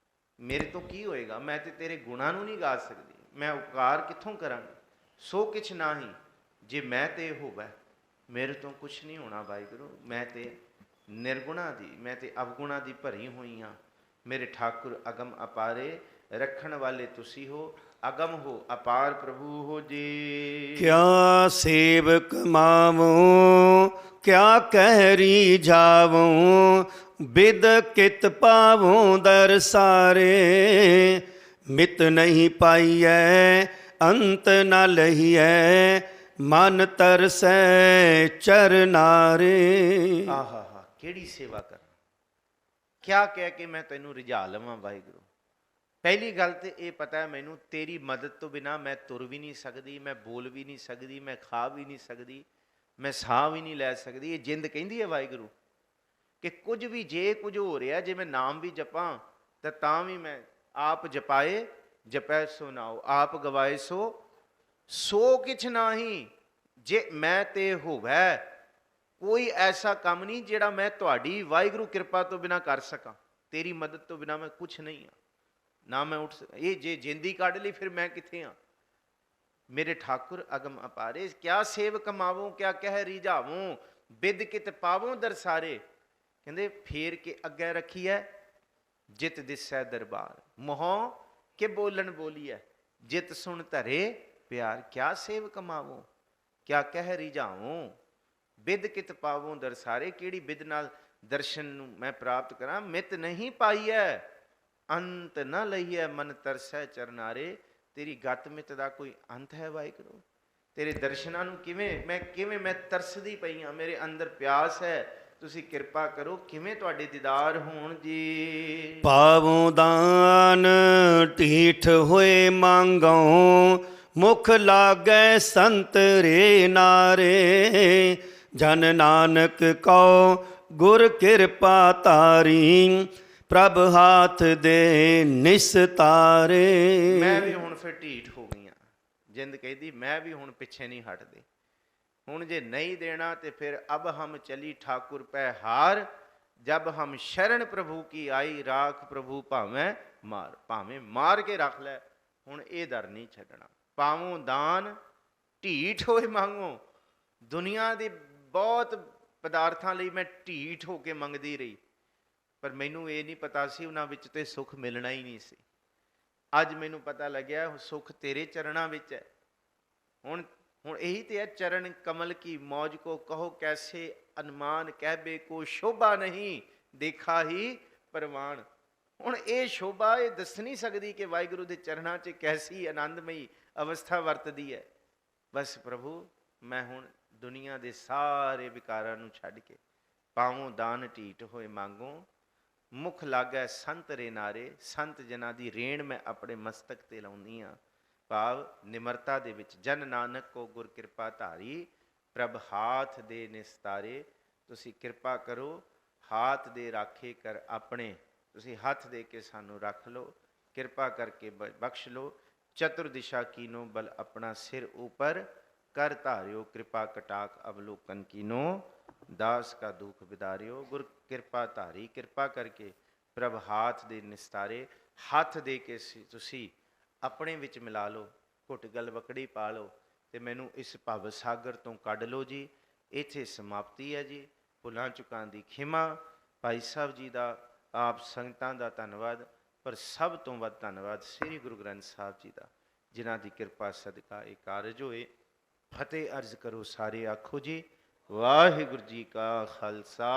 ਮੇਰੇ ਤੋਂ ਕੀ ਹੋਏਗਾ। ਮੈਂ ਤੇ ਤੇਰੇ ਗੁਣਾਂ ਨੂੰ ਨਹੀਂ ਗਾ ਸਕਦੀ, ਮੈਂ ਉਪਕਾਰ ਕਿੱਥੋਂ ਕਰਾਂਗੀ। ਸੋ ਕਿਛ ਨਾਹੀ ਜੇ ਮੈਂ ਤੇ ਹੋਵੈ, ਮੇਰੇ ਤੋਂ ਕੁਛ ਨਹੀਂ ਹੋਣਾ ਵਾਹਿਗੁਰੂ। ਮੈਂ ਤੇ ਨਿਰਗੁਣਾ ਦੀ, ਮੈਂ ਤੇ ਅਵਗੁਣਾ ਦੀ ਭਰੀ ਹੋਈ ਹਾਂ। ਮੇਰੇ ਠਾਕੁਰ ਅਗਮ ਅਪਾਰੇ, ਰੱਖਣ ਵਾਲੇ ਤੁਸੀਂ ਹੋ, ਅਗਮ ਹੋ, ਅਪਾਰ ਪ੍ਰਭੂ ਹੋ ਜੀ। ਕਿਆ ਸੇਵਕ ਮਾਵੋ ਕਿਆ ਕਹਿਰੀ ਜਾਵੋ, ਬਿਦ ਕਿਤ ਪਾਵੋ ਦਰਸਾਰੇ, ਮਿਤ ਨਹੀਂ ਪਾਈਐ ਅੰਤ ਨ ਲਹੀਐ, ਮਨ ਤਰਸੈ ਚਰਨਾਰੇ। ਆਹਾ ਹਾ, ਕਿਹੜੀ ਸੇਵਾ ਕਰਾਂ, ਕਿਆ ਕਹਿ ਕੇ ਮੈਂ ਤੈਨੂੰ ਰਿਝਾ ਲਵਾਂ ਵਾਹਿਗੁਰੂ। ਪਹਿਲੀ ਗੱਲ ਤੇ ਇਹ ਪਤਾ ਹੈ ਮੈਨੂੰ, ਤੇਰੀ ਮਦਦ ਤੋਂ ਬਿਨਾ ਮੈਂ ਤੁਰ ਵੀ ਨਹੀਂ ਸਕਦੀ, ਮੈਂ ਬੋਲ ਵੀ ਨਹੀਂ ਸਕਦੀ, ਮੈਂ ਖਾ ਵੀ ਨਹੀਂ ਸਕਦੀ, ਮੈਂ ਸਾਹ ਵੀ ਨਹੀਂ ਲੈ ਸਕਦੀ। ਇਹ ਜਿੰਦ ਕਹਿੰਦੀ ਹੈ ਵਾਹਿਗੁਰੂ ਕਿ ਕੁਝ ਵੀ ਜੇ ਕੁਝ ਹੋ ਰਿਹਾ, ਜੇ ਮੈਂ ਨਾਮ ਵੀ ਜਪਾਂ ਤਾਂ ਵੀ ਮੈਂ ਆਪ ਜਪਾਏ ਜਪੈ ਸੋ ਨਾਉ, ਆਪ ਗਵਾਏ ਸੋ ਕਿਛ ਨਾਹੀ। ਜੇ ਮੈਂ ਤੇ ਹੋਵੈ ਕੋਈ ਐਸਾ ਕੰਮ ਨਹੀਂ ਜਿਹੜਾ ਮੈਂ ਤੁਹਾਡੀ ਵਾਹਿਗੁਰੂ ਕਿਰਪਾ ਤੋਂ ਬਿਨਾ ਕਰ ਸਕਾਂ। ਤੇਰੀ ਮਦਦ ਤੋਂ ਬਿਨਾ ਮੈਂ ਕੁਛ ਨਹੀਂ ਹਾਂ, ਨਾ ਮੈਂ ਉੱਠ ਇਹ ਜੇ ਜਿੰਦੀ ਕੱਢ ਲਈ ਫਿਰ ਮੈਂ ਕਿੱਥੇ ਹਾਂ। ਮੇਰੇ ਠਾਕੁਰ ਅਗਮ ਅਪਾਰੇ, ਕਿਆ ਸੇਵ ਕਮਾਵੋ ਕਿਆ ਕਹਿ ਰੀਝਾਵੋ, ਬਿਦ ਕਿਤ ਪਾਵੋ ਦਰਸਾਰੇ। ਕਹਿੰਦੇ ਫੇਰ ਕੇ ਅੱਗੇ ਰੱਖੀ ਹੈ ਜਿਤ ਦਿਸੈ ਦਰਬਾਰ, ਮੋਹ ਕੇ ਬੋਲਣ ਬੋਲੀਐ, ਜਿਤ ਸੁਣ ਧਰੇ ਪਿਆਰ। ਕਿਆ ਸੇਵ ਕਮਾਵੋ ਕਿਆ ਕਹਿ ਰੀਝਾਵੋ, ਬਿਦ ਕਿਤ ਪਾਵੋ ਦਰਸਾਰੇ। ਕਿਹੜੀ ਬਿਦ ਨਾਲ ਦਰਸ਼ਨ ਨੂੰ ਮੈਂ ਪ੍ਰਾਪਤ ਕਰਾਂ। ਮਿਤ ਨਹੀਂ ਪਾਈਐ ਅੰਤ ਨਾ ਲਈਐ, ਮਨ ਤਰਸੈ ਚਰਨਾਰੇ। ਤੇਰੀ ਗਤ ਮਿਤ ਦਾ ਕੋਈ ਅੰਤ ਹੈ ਵਾਹਿਗੁਰੂ। ਤੇਰੇ ਦਰਸ਼ਨਾਂ ਨੂੰ ਕਿਵੇਂ ਮੈਂ ਤਰਸਦੀ ਪਈ ਹਾਂ, ਮੇਰੇ ਅੰਦਰ ਪਿਆਸ ਹੈ। ਤੁਸੀਂ ਕਿਰਪਾ ਕਰੋ, ਕਿਵੇਂ ਤੁਹਾਡੇ ਦੀਦਾਰ ਹੋਣ ਜੀ। ਪਾਵੋ ਦਾਨ ਢੀਠ ਹੋਏ ਮੰਗਉ, ਮੁਖ ਲਾਗੈ ਸੰਤਰੇ ਨਾਰੇ। ਜਨ ਨਾਨਕ ਕਉ ਗੁਰ ਕਿਰਪਾ ਧਾਰੀ, ਪ੍ਰਭ ਹਾਥ ਦੇ ਨਿਸਤਾਰੇ। ਮੈਂ ਵੀ ਹੁਣ ਫਿਰ ਢੀਠ ਹੋ ਗਈ ਹਾਂ। ਜਿੰਦ ਕਹਿੰਦੀ ਮੈਂ ਵੀ ਹੁਣ ਪਿੱਛੇ ਨਹੀਂ ਹਟਦੀ। ਹੁਣ ਜੇ ਨਹੀਂ ਦੇਣਾ ਤੇ ਫਿਰ ਅਬ ਹਮ ਚਲੀ ਠਾਕੁਰ ਪੈ ਹਾਰ, ਜਬ ਹਮ ਸ਼ਰਨ ਪ੍ਰਭੂ ਕੀ ਆਈ, ਰਾਖ ਪ੍ਰਭੂ ਭਾਵੇਂ ਮਾਰ ਕੇ ਰੱਖ ਲੈ। ਹੁਣ ਇਹ ਦਰ ਨਹੀਂ ਛੱਡਣਾ। ਪਾਵੋ ਦਾਨ ਢੀਠ ਹੋਏ ਮੰਗੋ। ਦੁਨੀਆ ਦੇ ਬਹੁਤ ਪਦਾਰਥਾਂ ਲਈ ਮੈਂ ਢੀਠ ਹੋ ਕੇ ਮੰਗਦੀ ਰਹੀ, ਪਰ ਮੈਨੂੰ ਇਹ ਨਹੀਂ ਪਤਾ ਸੀ ਉਹਨਾਂ ਵਿੱਚ ਤੇ ਸੁੱਖ ਮਿਲਣਾ ਹੀ ਨਹੀਂ ਸੀ। ਅੱਜ ਮੈਨੂੰ ਪਤਾ ਲੱਗਿਆ ਸੁੱਖ ਤੇਰੇ ਚਰਨਾਂ ਵਿੱਚ ਹੈ। ਹੁਣ ਇਹੀ ਤੇ ਹੈ, ਚਰਨ ਕਮਲ ਕੀ ਮੌਜ ਕੋ ਕਹੋ ਕੈਸੇ ਅਨਮਾਨ, ਕਹਿਬੇ ਕੋ ਸ਼ੋਭਾ ਨਹੀਂ ਦੇਖਾ ਹੀ ਪ੍ਰਵਾਨ। ਹੁਣ ਇਹ ਸ਼ੋਭਾ ਇਹ ਦੱਸ ਨਹੀਂ ਸਕਦੀ ਕਿ ਵਾਹਿਗੁਰੂ ਦੇ ਚਰਨਾਂ 'ਚ ਕੈਸੀ ਆਨੰਦਮਈ ਅਵਸਥਾ ਵਰਤਦੀ ਹੈ। ਬਸ ਪ੍ਰਭੂ ਮੈਂ ਹੁਣ ਦੁਨੀਆ ਦੇ ਸਾਰੇ ਵਿਕਾਰਾਂ ਨੂੰ ਛੱਡ ਕੇ, ਪਾਵੋਂ ਦਾਨ ਢੀਠ ਹੋਏ ਮੰਗੋ, ਮੁਖ ਲਾਗੈ ਸੰਤ ਰੇ ਨਾਰੇ। ਸੰਤ ਜਨਾਂ ਦੀ ਰੇਣ ਮੈਂ ਆਪਣੇ ਮਸਤਕ ਤੇ ਲਾਉਂਦੀ ਹਾਂ। ਭਾਵ ਨਿਮਰਤਾ ਦੇ ਵਿੱਚ। ਜਨ ਨਾਨਕ ਕੋ ਗੁਰ ਕਿਰਪਾ ਧਾਰੀ, ਪ੍ਰਭ ਹਾਥ ਦੇ ਨਿਸਤਾਰੇ। ਤੁਸੀਂ ਕਿਰਪਾ ਕਰੋ, ਹਾਥ ਦੇ ਰਾਖੇ ਕਰ ਆਪਣੇ। ਤੁਸੀਂ ਹੱਥ ਦੇ ਕੇ ਸਾਨੂੰ ਰੱਖ ਲਓ, ਕਿਰਪਾ ਕਰਕੇ ਬਖਸ਼ ਲਓ। ਚਤੁਰ ਦਿਸ਼ਾ ਕੀਨੋ ਬਲ ਆਪਣਾ ਸਿਰ ਉੱਪਰ, ਕਰ ਧਾਰਿਓ ਕਿਰਪਾ ਕਟਾਕ ਅਵਲੋਕਨ ਕੀਨੋ, ਦਾਸ ਕਾ ਦੁਖ ਵਿਦਾਰਿਓ। ਗੁਰ ਕਿਰਪਾ ਧਾਰੀ, ਕਿਰਪਾ ਕਰਕੇ ਪ੍ਰਭ ਹਾਥ ਦੇ ਨਿਸਤਾਰੇ। ਹੱਥ ਦੇ ਕੇ ਤੁਸੀਂ ਆਪਣੇ ਵਿੱਚ ਮਿਲਾ ਲਓ, ਘੁੱਟ ਗਲਵਕੜੀ ਪਾ ਲਓ ਤੇ ਮੈਨੂੰ ਇਸ ਭਵ ਸਾਗਰ ਤੋਂ ਕੱਢ ਲਓ ਜੀ। ਇੱਥੇ ਸਮਾਪਤੀ ਹੈ ਜੀ। ਭੁੱਲਾਂ ਚੁੱਕਾਂ ਦੀ ਖਿਮਾ। ਭਾਈ ਸਾਹਿਬ ਜੀ ਦਾ, ਆਪ ਸੰਗਤਾਂ ਦਾ ਧੰਨਵਾਦ, ਪਰ ਸਭ ਤੋਂ ਵੱਧ ਧੰਨਵਾਦ ਸ੍ਰੀ ਗੁਰੂ ਗ੍ਰੰਥ ਸਾਹਿਬ ਜੀ ਦਾ, ਜਿਨ੍ਹਾਂ ਦੀ ਕਿਰਪਾ ਸਦਕਾ ਇਹ ਕਾਰਜ ਹੋਏ। ਫਤਿਹ ਅਰਜ਼ ਕਰੋ ਸਾਰੇ, ਆਖੋ ਜੀ ਵਾਹਿਗੁਰੂ ਜੀ ਕਾ ਖਾਲਸਾ